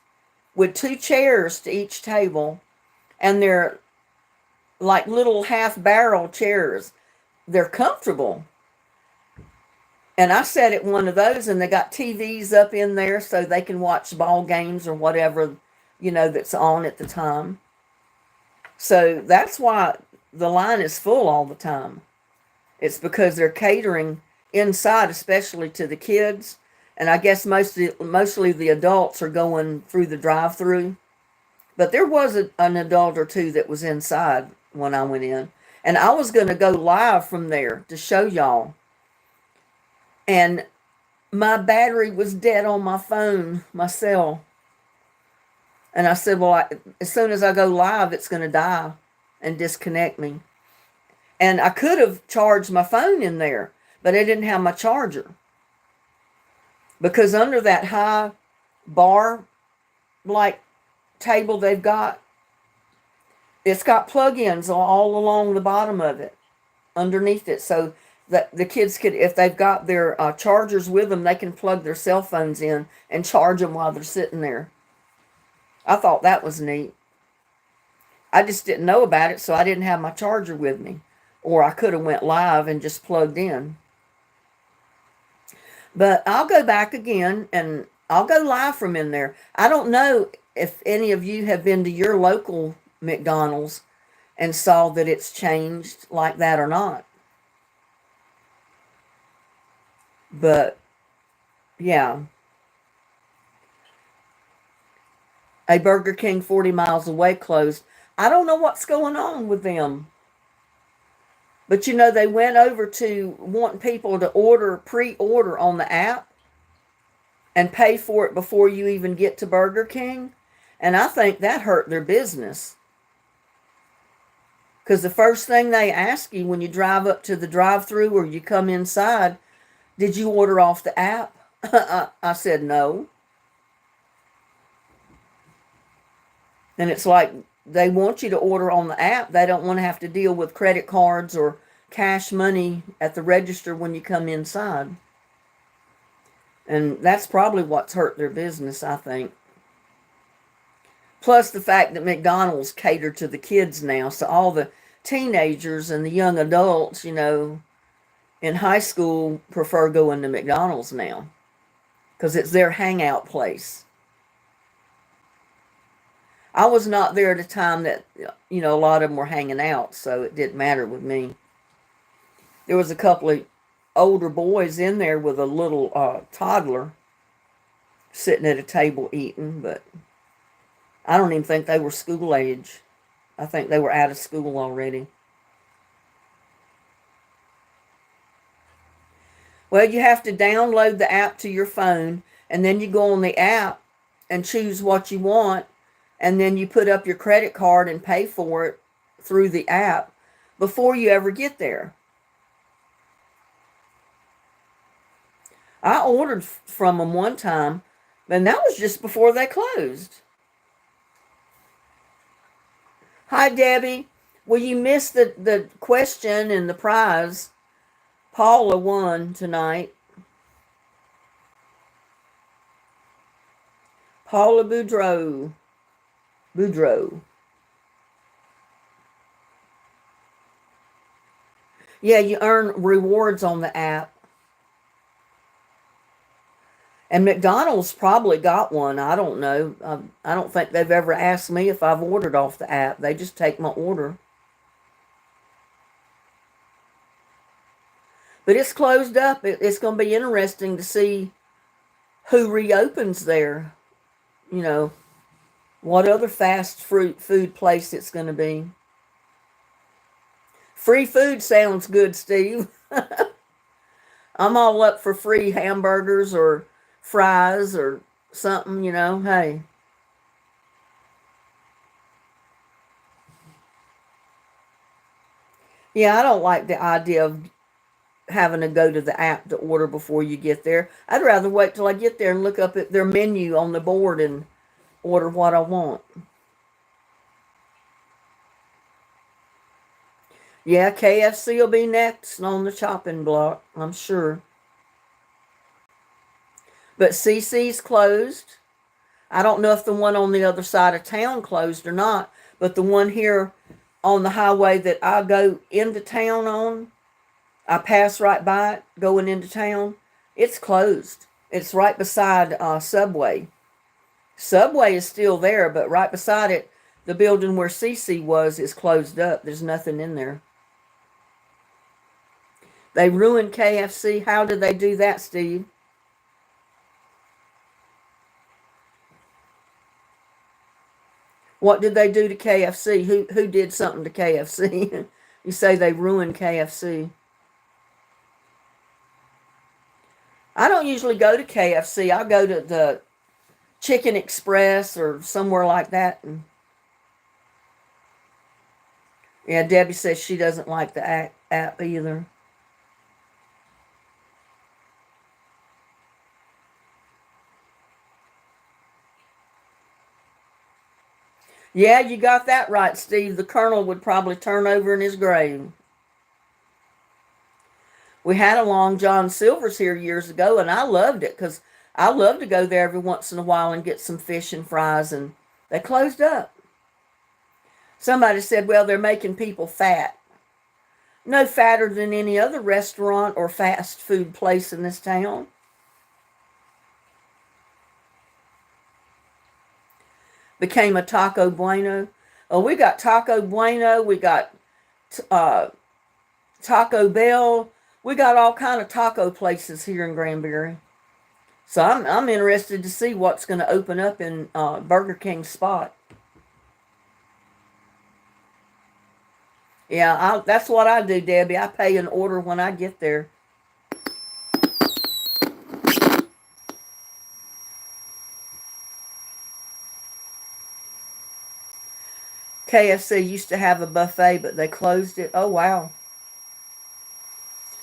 [SPEAKER 1] with 2 chairs to each table, and they're like little half barrel chairs. They're comfortable. And I sat at one of those, and they got TVs up in there so they can watch ball games or whatever, that's on at the time. So that's why the line is full all the time. It's because they're catering inside, especially to the kids. And I guess mostly the adults are going through the drive-through. But there was an adult or two that was inside when I went in. And I was going to go live from there to show y'all. And my battery was dead on my phone, my cell. And I said, well, as soon as I go live, it's going to die and disconnect me. And I could have charged my phone in there, but I didn't have my charger. Because under that high bar-like table they've got, it's got plug-ins all along the bottom of it, underneath it. So that the kids could, if they've got their chargers with them, they can plug their cell phones in and charge them while they're sitting there. I thought that was neat. I just didn't know about it, so I didn't have my charger with me. Or I could have went live and just plugged in. But I'll go back again, and I'll go live from in there. I don't know if any of you have been to your local McDonald's and saw that it's changed like that or not. But, yeah. A Burger King 40 miles away closed. I don't know what's going on with them. But they went over to wanting people to pre-order on the app and pay for it before you even get to Burger King. And I think that hurt their business. Because the first thing they ask you when you drive up to the drive-thru or you come inside, did you order off the app? I said no. And it's like they want you to order on the app. They don't want to have to deal with credit cards or cash money at the register when you come inside. And that's probably what's hurt their business, I think. Plus the fact that McDonald's cater to the kids now. So all the teenagers and the young adults, in high school prefer going to McDonald's now. Because it's their hangout place. I was not there at a time that, a lot of them were hanging out, so it didn't matter with me. There was a couple of older boys in there with a little toddler sitting at a table eating, but I don't even think they were school age. I think they were out of school already. Well, you have to download the app to your phone, and then you go on the app and choose what you want, and then you put up your credit card and pay for it through the app before you ever get there. I ordered from them one time, and that was just before they closed. Hi, Debbie. Well, you missed the question and the prize. Paula won tonight. Paula Boudreau. Yeah, you earn rewards on the app. And McDonald's probably got one. I don't know. I don't think they've ever asked me if I've ordered off the app. They just take my order. But it's closed up. It's going to be interesting to see who reopens there. You know, what other fast food place it's going to be. Free food sounds good, Steve. I'm all up for free hamburgers or fries or something, you know. Hey. Yeah, I don't like the idea of having to go to the app to order before you get there. I'd rather wait till I get there and look up at their menu on the board and order what I want. Yeah, KFC will be next on the chopping block, I'm sure. But CC's closed. I don't know if the one on the other side of town closed or not, but the one here on the highway that I go into town on, I pass right by it going into town, it's closed. It's right beside Subway. Subway is still there, but right beside it, the building where CC was is closed up. There's nothing in there. They ruined KFC. How did they do that, Steve? What did they do to KFC? Who did something to KFC? You say they ruined KFC. I don't usually go to KFC. I go to the Chicken Express or somewhere like that. And yeah, Debbie says she doesn't like the app either. Yeah, you got that right, Steve. The Colonel would probably turn over in his grave. We had a Long John Silver's here years ago, and I loved it because I love to go there every once in a while and get some fish and fries, and they closed up. Somebody said, well, they're making people fat. No fatter than any other restaurant or fast food place in this town. Became a Taco Bueno. Oh, we got Taco Bueno. We got Taco Bell. We got all kind of taco places here in Granbury. So I'm interested to see what's going to open up in Burger King's spot. Yeah, that's what I do, Debbie. I pay an order when I get there. KFC used to have a buffet, but they closed it. Oh, wow.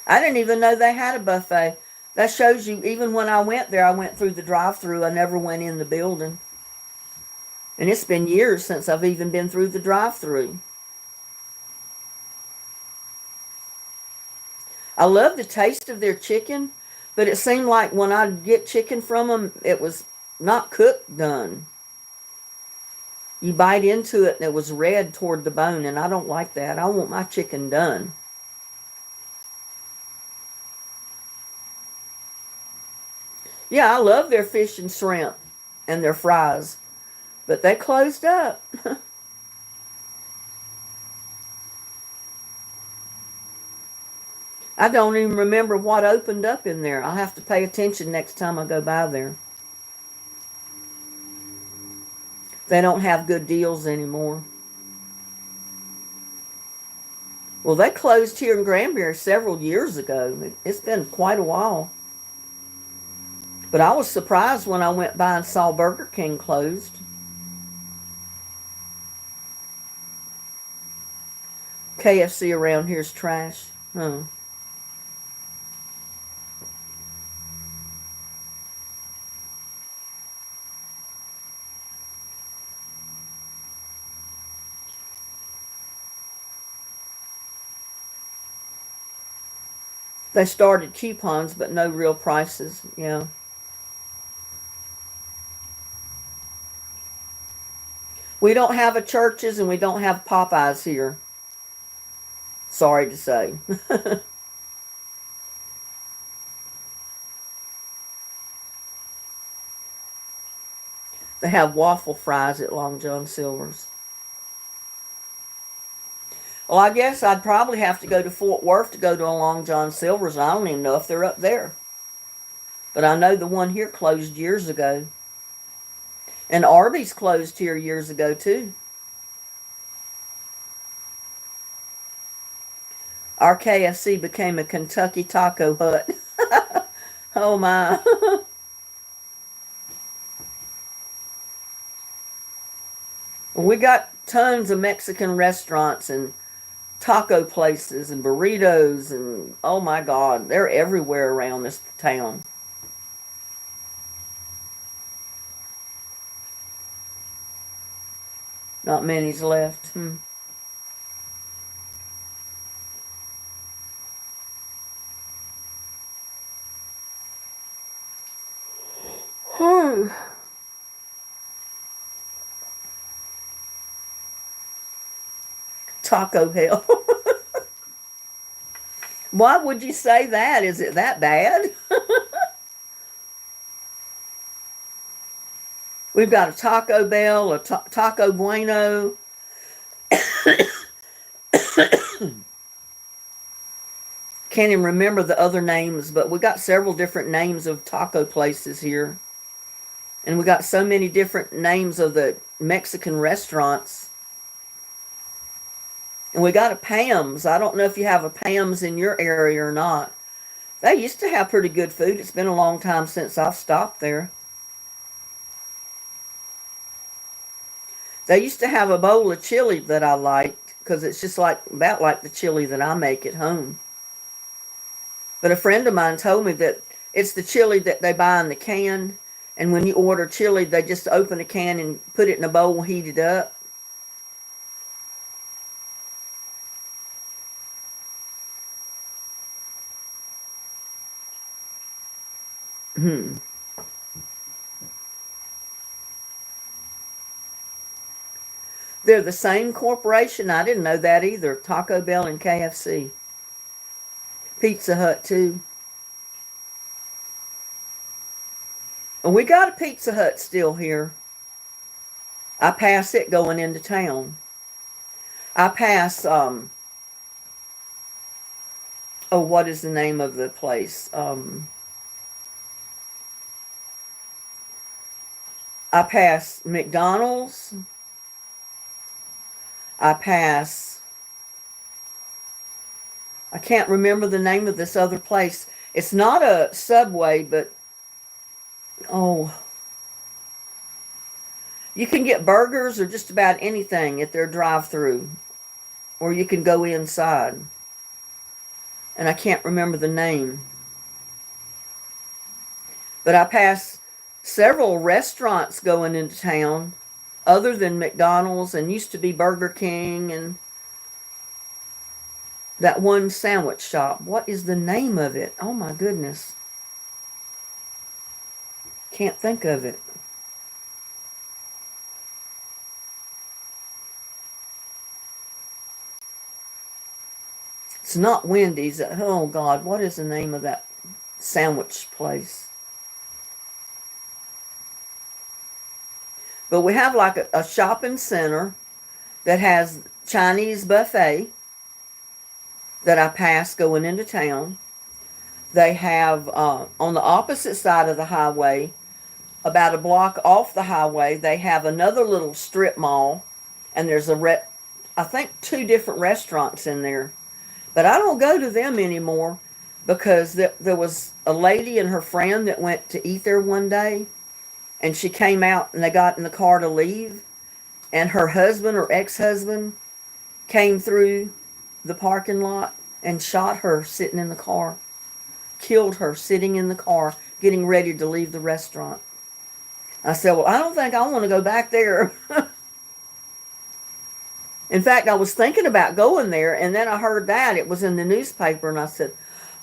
[SPEAKER 1] I didn't even know they had a buffet. That shows you, even when I went there, I went through the drive-thru. I never went in the building. And it's been years since I've even been through the drive-thru. I love the taste of their chicken, but it seemed like when I'd get chicken from them, it was not cooked done. You bite into it and it was red toward the bone, and I don't like that. I want my chicken done. Yeah, I love their fish and shrimp and their fries, but they closed up. I don't even remember what opened up in there. I'll have to pay attention next time I go by there. They don't have good deals anymore. Well, they closed here in Granbury several years ago. It's been quite a while. But I was surprised when I went by and saw Burger King closed. KFC around here's trash. Huh. They started coupons, but no real prices. Yeah. We don't have a Church's and we don't have Popeyes here. Sorry to say. They have waffle fries at Long John Silver's. Well, I guess I'd probably have to go to Fort Worth to go to a Long John Silver's. I don't even know if they're up there. But I know the one here closed years ago. And Arby's closed here years ago, too. Our KFC became a Kentucky Taco Hut. Oh, my. We got tons of Mexican restaurants and taco places and burritos, and oh my God, they're everywhere around this town. Not many's left. Taco Hell. Why would you say that? Is it that bad? We've got a Taco Bell, a Taco Bueno. Can't even remember the other names, but we got several different names of taco places here. And we got so many different names of the Mexican restaurants. And we got a Pam's. I don't know if you have a Pam's in your area or not. They used to have pretty good food. It's been a long time since I've stopped there. They used to have a bowl of chili that I liked because it's just like about like the chili that I make at home. But a friend of mine told me that it's the chili that they buy in the can, and when you order chili, they just open a can and put it in a bowl and heat it up. Hmm. They're the same corporation. I didn't know that either. Taco Bell and KFC. Pizza Hut, too. And we got a Pizza Hut still here. I pass it going into town. I pass, oh, what is the name of the place? I pass McDonald's. I pass, I can't remember the name of this other place. It's not a Subway, but, oh, you can get burgers or just about anything at their drive-through, or you can go inside. And I can't remember the name. But I pass several restaurants going into town other than McDonald's, and used to be Burger King, and that one sandwich shop. What is the name of it? Oh my goodness. Can't think of it. It's not Wendy's. Oh God, what is the name of that sandwich place? But we have like a shopping center that has Chinese buffet that I pass going into town. They have on the opposite side of the highway, about a block off the highway, they have another little strip mall, and there's I think two different restaurants in there. But I don't go to them anymore because there was a lady and her friend that went to eat there one day, and she came out and they got in the car to leave, and her husband or ex-husband came through the parking lot and shot her sitting in the car, killed her sitting in the car, getting ready to leave the restaurant. I said, well, I don't think I want to go back there. In fact, I was thinking about going there, and then I heard that it was in the newspaper, and I said,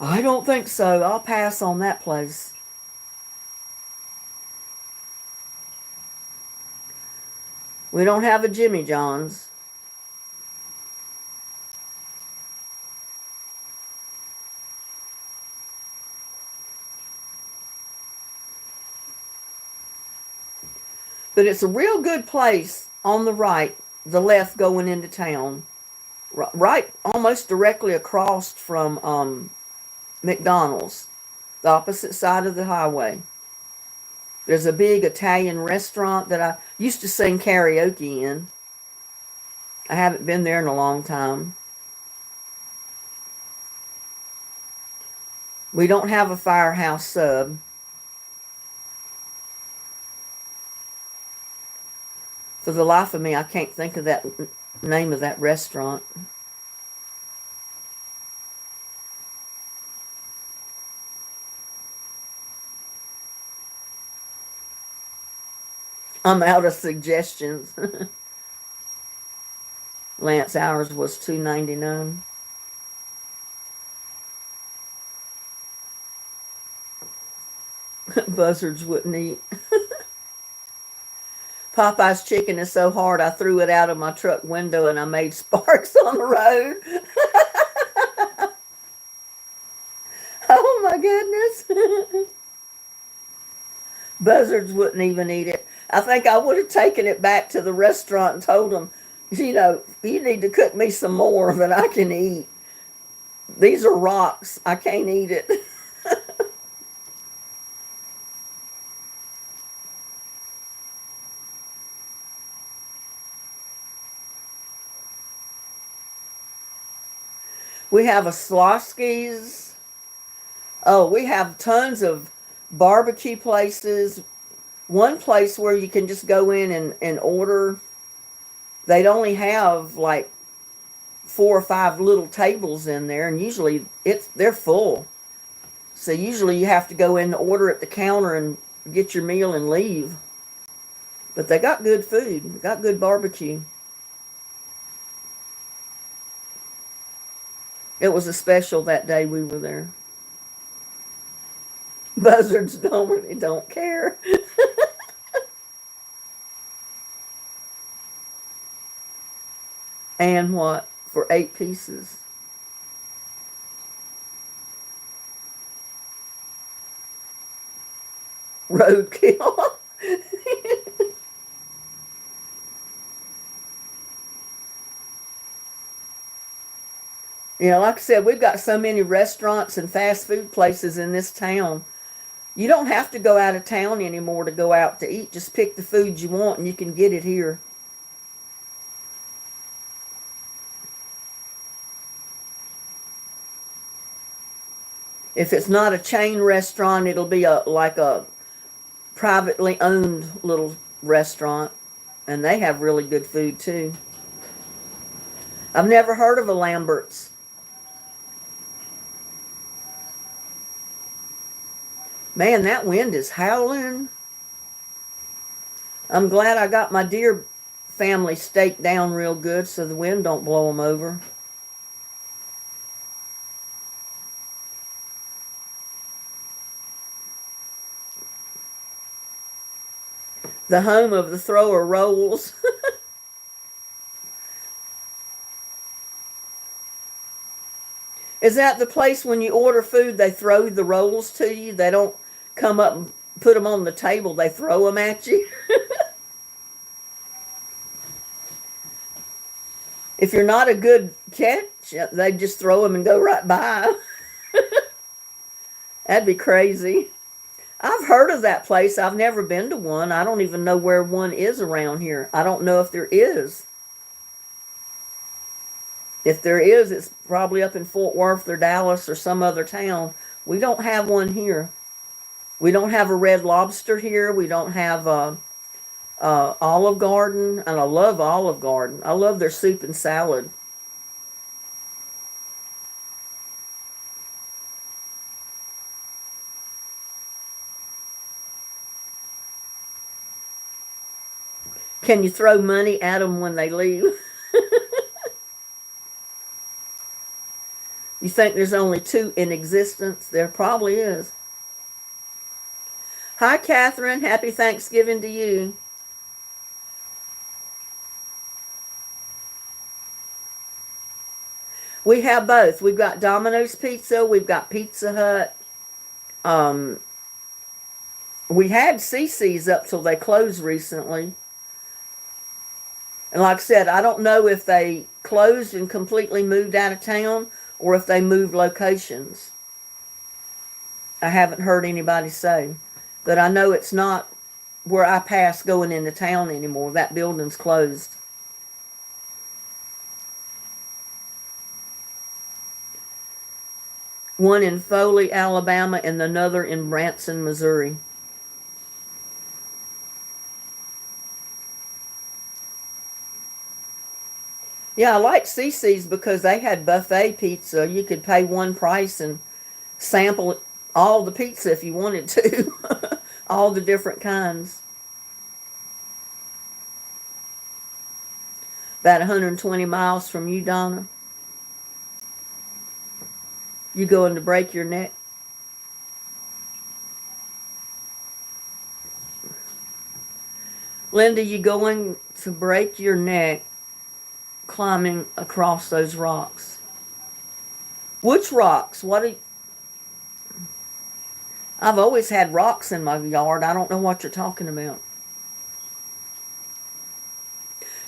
[SPEAKER 1] I don't think so. I'll pass on that place. We don't have a Jimmy John's. But it's a real good place on the right, the left going into town. right almost directly across from McDonald's, the opposite side of the highway. There's a big Italian restaurant that I used to sing karaoke in. I haven't been there in a long time. We don't have a Firehouse Sub. For the life of me, I can't think of that name of that restaurant. I'm out of suggestions. Lance, ours was $2.99. Buzzards wouldn't eat. Popeye's chicken is so hard I threw it out of my truck window and I made sparks on the road. Oh my goodness. Buzzards wouldn't even eat it. I think I would have taken it back to the restaurant and told them, you need to cook me some more that I can eat. These are rocks. I can't eat it. We have a Slosky's. Oh, we have tons of barbecue places. One place where you can just go in and order. They'd only have like 4 or 5 little tables in there, and usually they're full. So usually you have to go in and order at the counter and get your meal and leave. But they got good food. They got good barbecue. It was a special that day we were there. Buzzards don't care. And what? For 8 pieces. Roadkill. Like I said, we've got so many restaurants and fast food places in this town. You don't have to go out of town anymore to go out to eat. Just pick the food you want and you can get it here. If it's not a chain restaurant, it'll be like a privately owned little restaurant. And they have really good food too. I've never heard of a Lambert's. Man, that wind is howling. I'm glad I got my deer family staked down real good so the wind don't blow them over. The home of the thrower rolls. Is that the place when you order food, they throw the rolls to you? They don't come up and put them on the table. They throw them at you. If you're not a good catch, they just throw them and go right by. That'd be crazy. I've heard of that place. I've never been to one. I don't even know where one is around here. I don't know if there is. If there is, it's probably up in Fort Worth or Dallas or some other town. We don't have one here. We don't have a Red Lobster here. We don't have a Olive Garden. And I love Olive Garden. I love their soup and salad. Can you throw money at them when they leave? You think there's only 2 in existence? There probably is. Hi, Catherine. Happy Thanksgiving to you. We have both. We've got Domino's Pizza. We've got Pizza Hut. We had CiCi's up till they closed recently. And like I said, I don't know if they closed and completely moved out of town or if they moved locations. I haven't heard anybody say. But I know it's not where I pass going into town anymore. That building's closed. One in Foley, Alabama, and another in Branson, Missouri. Yeah, I like CiCi's because they had buffet pizza. You could pay one price and sample all the pizza if you wanted to. All the different kinds. About 120 miles from you, Donna. You going to break your neck? Linda, you going to break your neck climbing across those rocks? Which rocks? What are you... I've always had rocks in my yard. I don't know what you're talking about.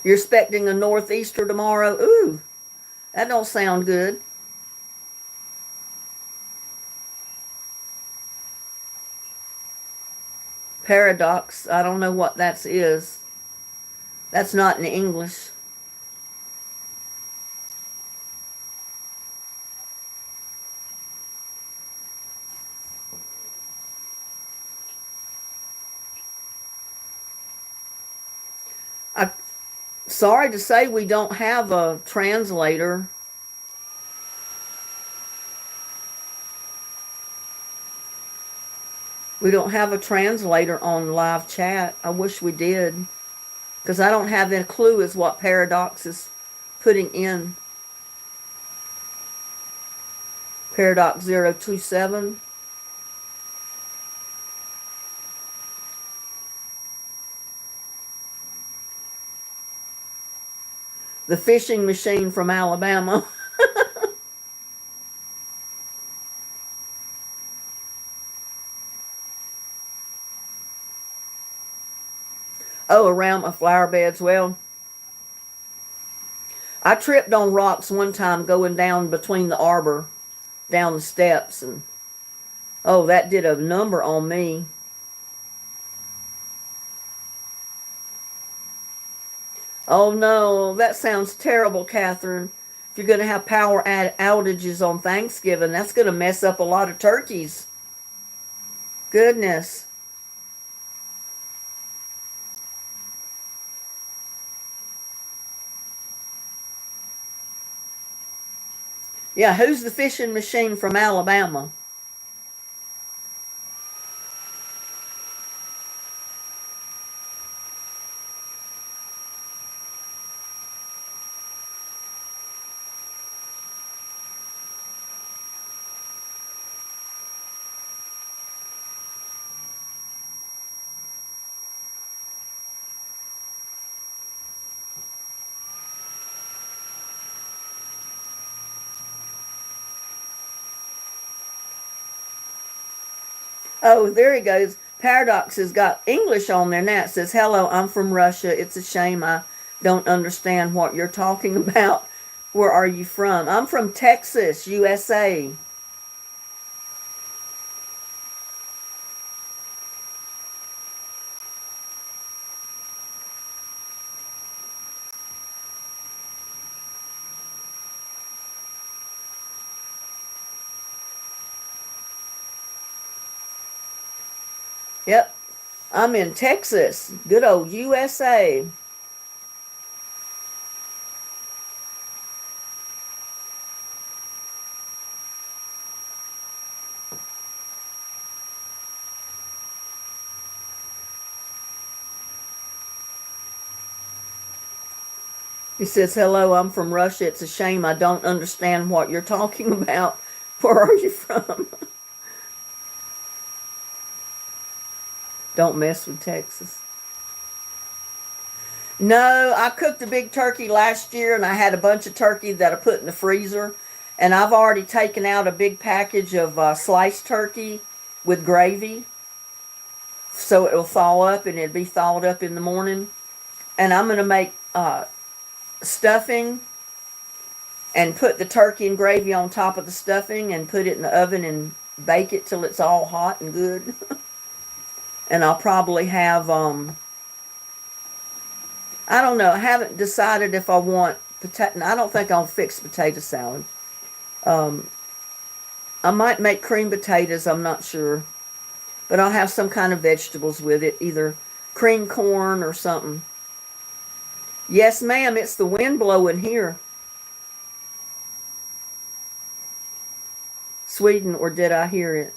[SPEAKER 1] You're expecting a northeaster tomorrow? Ooh, that don't sound good. Paradox. I don't know what that is. That's not in English. I'm sorry to say we don't have a translator. We don't have a translator on live chat. I wish we did. Because I don't have a clue as what Paradox is putting in. Paradox 027. The fishing machine from Alabama. Oh, around my flower beds. Well, I tripped on rocks one time going down between the arbor, down the steps, and oh, that did a number on me. Oh no, that sounds terrible, Catherine. If you're going to have power outages on Thanksgiving, that's going to mess up a lot of turkeys. Goodness. Yeah, who's the fishing machine from Alabama? Oh, there he goes. Paradox has got English on there now. It says, hello, I'm from Russia. It's a shame I don't understand what you're talking about. Where are you from? I'm from Texas, USA. Yep, I'm in Texas. Good old USA. He says, hello, I'm from Russia. It's a shame I don't understand what you're talking about. Where are you from? Don't mess with Texas. No, I cooked a big turkey last year and I had a bunch of turkey that I put in the freezer. And I've already taken out a big package of sliced turkey with gravy. So it'll thaw up and it'll be thawed up in the morning. And I'm going to make stuffing and put the turkey and gravy on top of the stuffing and put it in the oven and bake it till it's all hot and good. And I'll probably have, I don't know, I haven't decided if I want potato. I don't think I'll fix potato salad. I might make cream potatoes, I'm not sure. But I'll have some kind of vegetables with it, either cream corn or something. Yes, ma'am, it's the wind blowing here. Sweden, or did I hear it?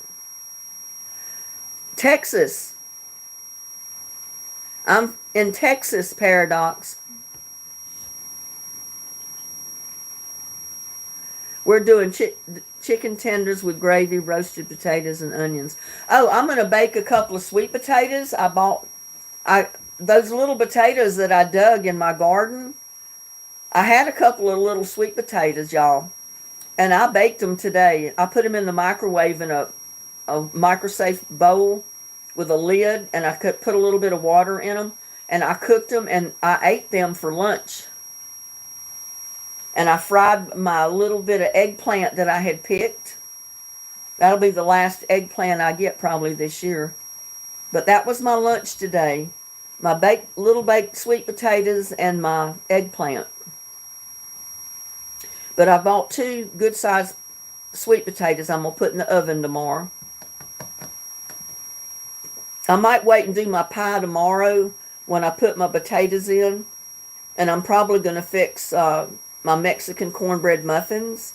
[SPEAKER 1] Texas. I'm in Texas, Paradox. We're doing chicken tenders with gravy, roasted potatoes, and onions. Oh, I'm going to bake a couple of sweet potatoes. I bought those little potatoes that I dug in my garden. I had a couple of little sweet potatoes, y'all, and I baked them today. I put them in the microwave in a microsafe bowl with a lid, and I could put a little bit of water in them, and I cooked them, and I ate them for lunch. And I fried my little bit of eggplant that I had picked. That'll be the last eggplant I get probably this year. But that was my lunch today. My little baked sweet potatoes and my eggplant. But I bought 2 good-sized sweet potatoes I'm going to put in the oven tomorrow. I might wait and do my pie tomorrow when I put my potatoes in. And I'm probably going to fix my Mexican cornbread muffins.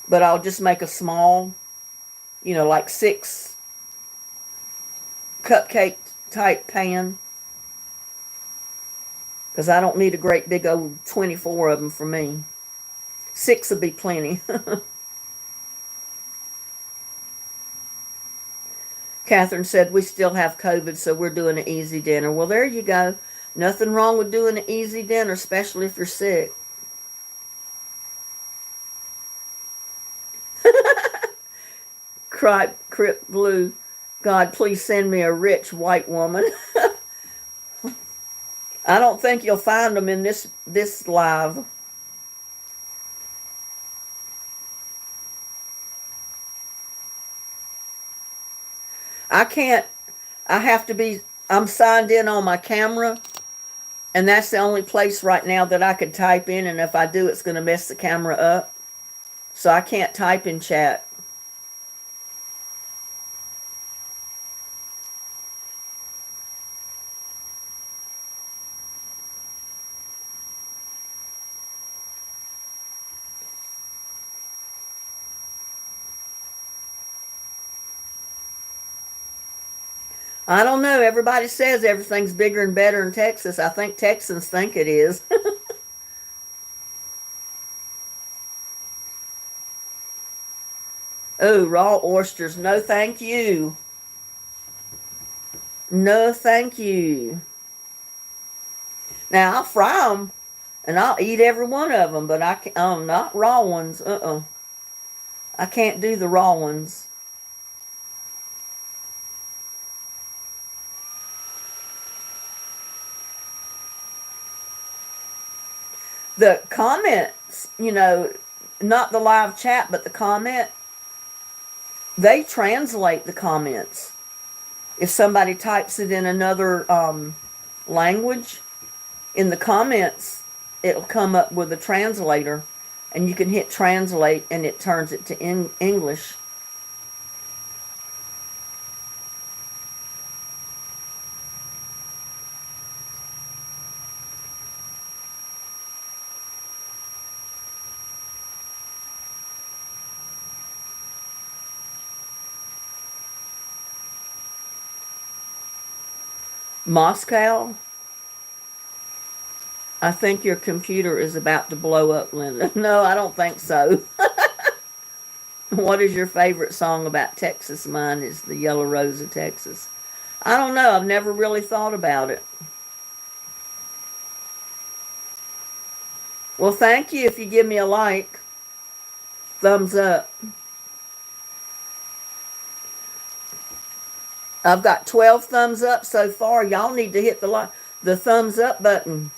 [SPEAKER 1] But I'll just make a small, like 6 cupcake type pan. Because I don't need a great big old 24 of them for me. 6 will be plenty. Catherine said, we still have COVID, so we're doing an easy dinner. Well, there you go. Nothing wrong with doing an easy dinner, especially if you're sick. Crip Blue, God, please send me a rich white woman. I don't think you'll find them in this live. I can't, I'm signed in on my camera, and that's the only place right now that I could type in, and if I do, it's going to mess the camera up. So I can't type in chat. I don't know. Everybody says everything's bigger and better in Texas. I think Texans think it is. Oh, raw oysters. No, thank you. No, thank you. Now, I'll fry them, and I'll eat every one of them, but I can't, not raw ones. I can't do the raw ones. The comments, not the live chat, but the comment, they translate the comments. If somebody types it in another language, in the comments, it'll come up with a translator, and you can hit translate, and it turns it to English. Moscow? I think your computer is about to blow up, Linda. No, I don't think so. What is your favorite song about Texas? Mine is The Yellow Rose of Texas. I don't know. I've never really thought about it. Well, thank you if you give me a like. Thumbs up. I've got 12 thumbs up so far. Y'all need to hit the thumbs up button.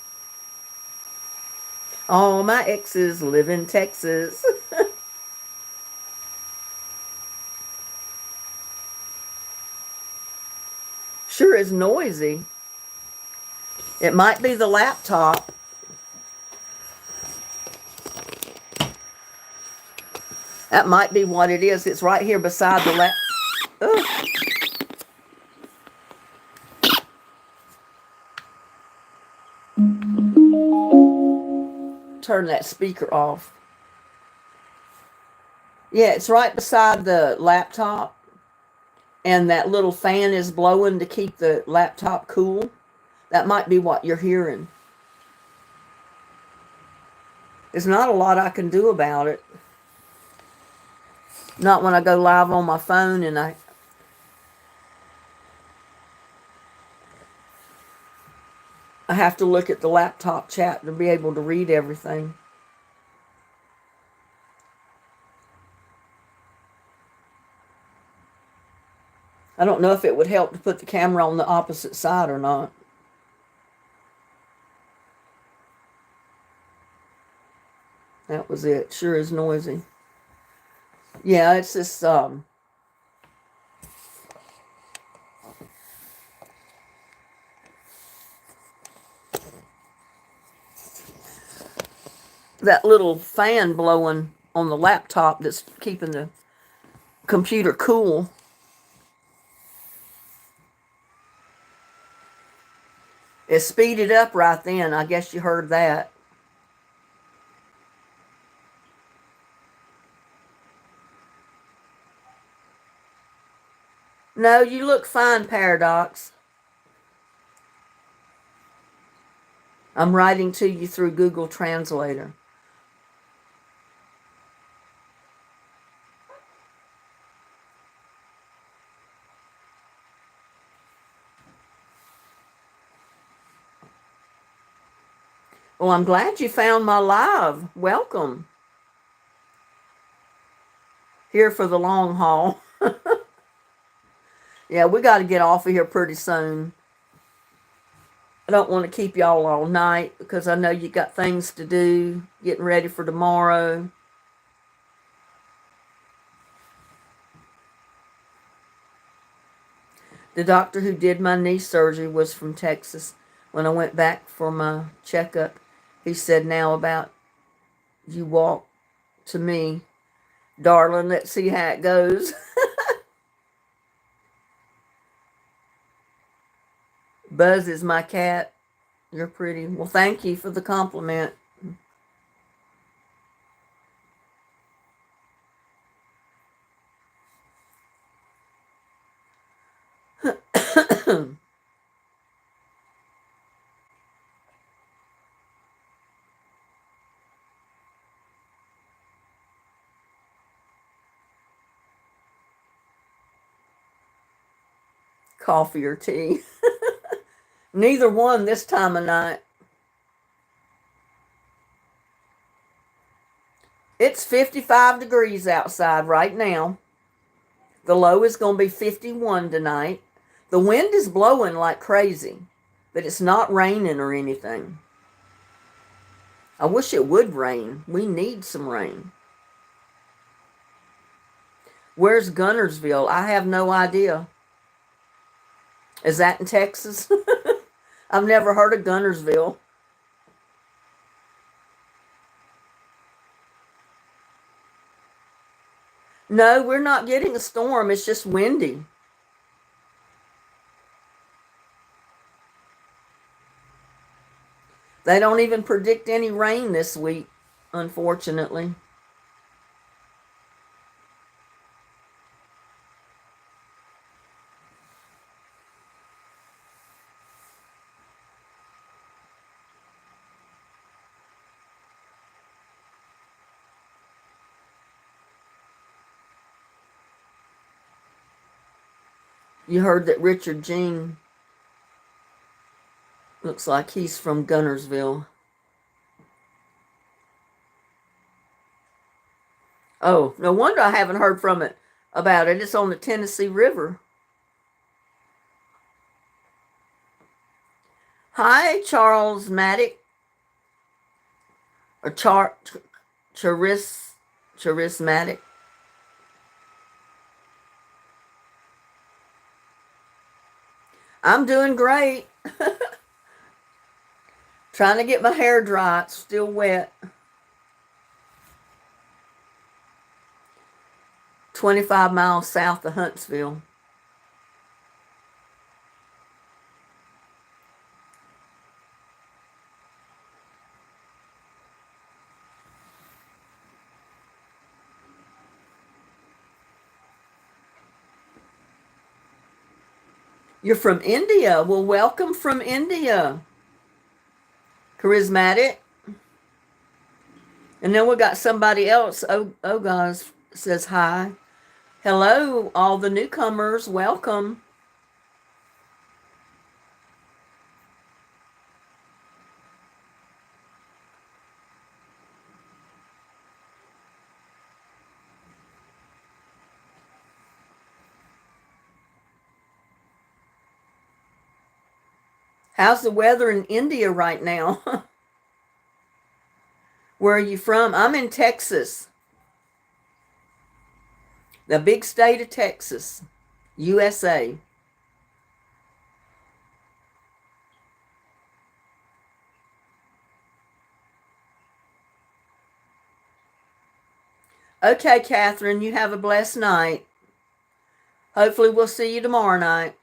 [SPEAKER 1] All my exes live in Texas. Sure is noisy. It might be the laptop. That might be what it is. It's right here beside the laptop. Turn that speaker off. Yeah, it's right beside the laptop. And that little fan is blowing to keep the laptop cool. That might be what you're hearing. There's not a lot I can do about it. Not when I go live on my phone and I have to look at the laptop chat to be able to read everything. I don't know if it would help to put the camera on the opposite side or not. That was it. Sure is noisy. Yeah, it's this that little fan blowing on the laptop that's keeping the computer cool. It speeded up right then. I guess you heard that. No, you look fine, Paradox. I'm writing to you through Google Translator. Well, I'm glad you found my live. Welcome. Here for the long haul. Yeah, we got to get off of here pretty soon. I don't want to keep y'all all night because I know you got things to do, getting ready for tomorrow. The doctor who did my knee surgery was from Texas. When I went back for my checkup, he said, now about you walk to me, darling, let's see how it goes. Buzz is my cat. You're pretty. Well, thank you for the compliment. Coffee or tea. Neither one this time of night. It's 55 degrees outside right now. The low is going to be 51 tonight. The wind is blowing like crazy, but it's not raining or anything. I wish it would rain. We need some rain. Where's Gunnersville? I have no idea. Is that in Texas? I've never heard of Gunnersville. No, we're not getting a storm. It's just windy. They don't even predict any rain this week, unfortunately. You heard that Richard Jean looks like he's from Gunnersville. Oh, no wonder I haven't heard from it about it. It's on the Tennessee River. Hi, Charles Maddock. or charismatic. I'm doing great. Trying to get my hair dry. It's still wet. 25 miles south of Huntsville. You're from India. Well, welcome from India. Charismatic. And then we got somebody else. Oh, guys, says hi. Hello, all the newcomers. Welcome. How's the weather in India right now? Where are you from? I'm in Texas. The big state of Texas, USA. Okay, Catherine, you have a blessed night. Hopefully we'll see you tomorrow night.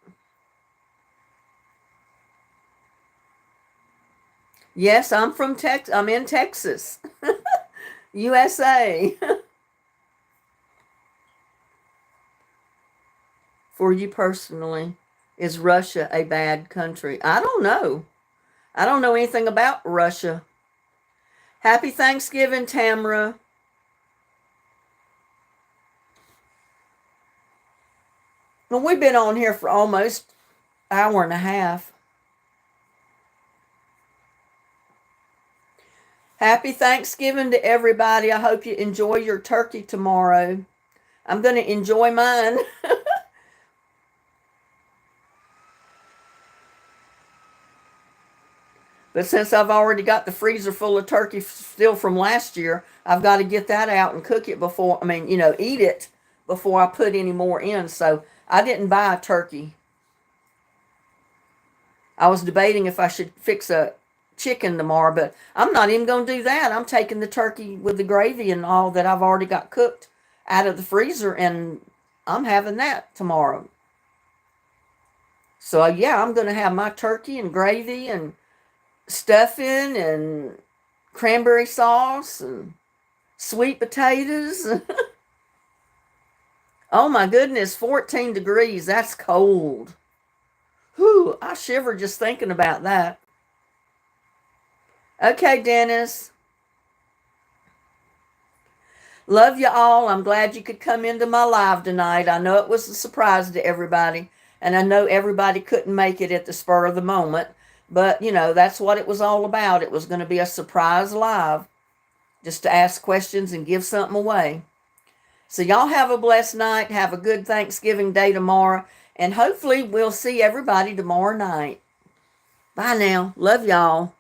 [SPEAKER 1] Yes, I'm from Texas. I'm in Texas, USA. For you personally, is Russia a bad country? I don't know. I don't know anything about Russia. Happy Thanksgiving, Tamara. Well, we've been on here for almost an hour and a half. Happy Thanksgiving to everybody. I hope you enjoy your turkey tomorrow. I'm going to enjoy mine. But since I've already got the freezer full of turkey still from last year, I've got to get that out and cook it before, eat it before I put any more in. So I didn't buy a turkey. I was debating if I should fix a chicken tomorrow, but I'm not even going to do that. I'm taking the turkey with the gravy and all that I've already got cooked out of the freezer, and I'm having that tomorrow. So yeah, I'm going to have my turkey and gravy and stuffing and cranberry sauce and sweet potatoes. Oh my goodness, 14 degrees. That's cold. Whew, I shiver just thinking about that. Okay, Dennis. Love you all. I'm glad you could come into my live tonight. I know it was a surprise to everybody, and I know everybody couldn't make it at the spur of the moment, but that's what it was all about. It was going to be a surprise live, just to ask questions and give something away. So y'all have a blessed night. Have a good Thanksgiving Day tomorrow, and hopefully we'll see everybody tomorrow night. Bye now. Love y'all.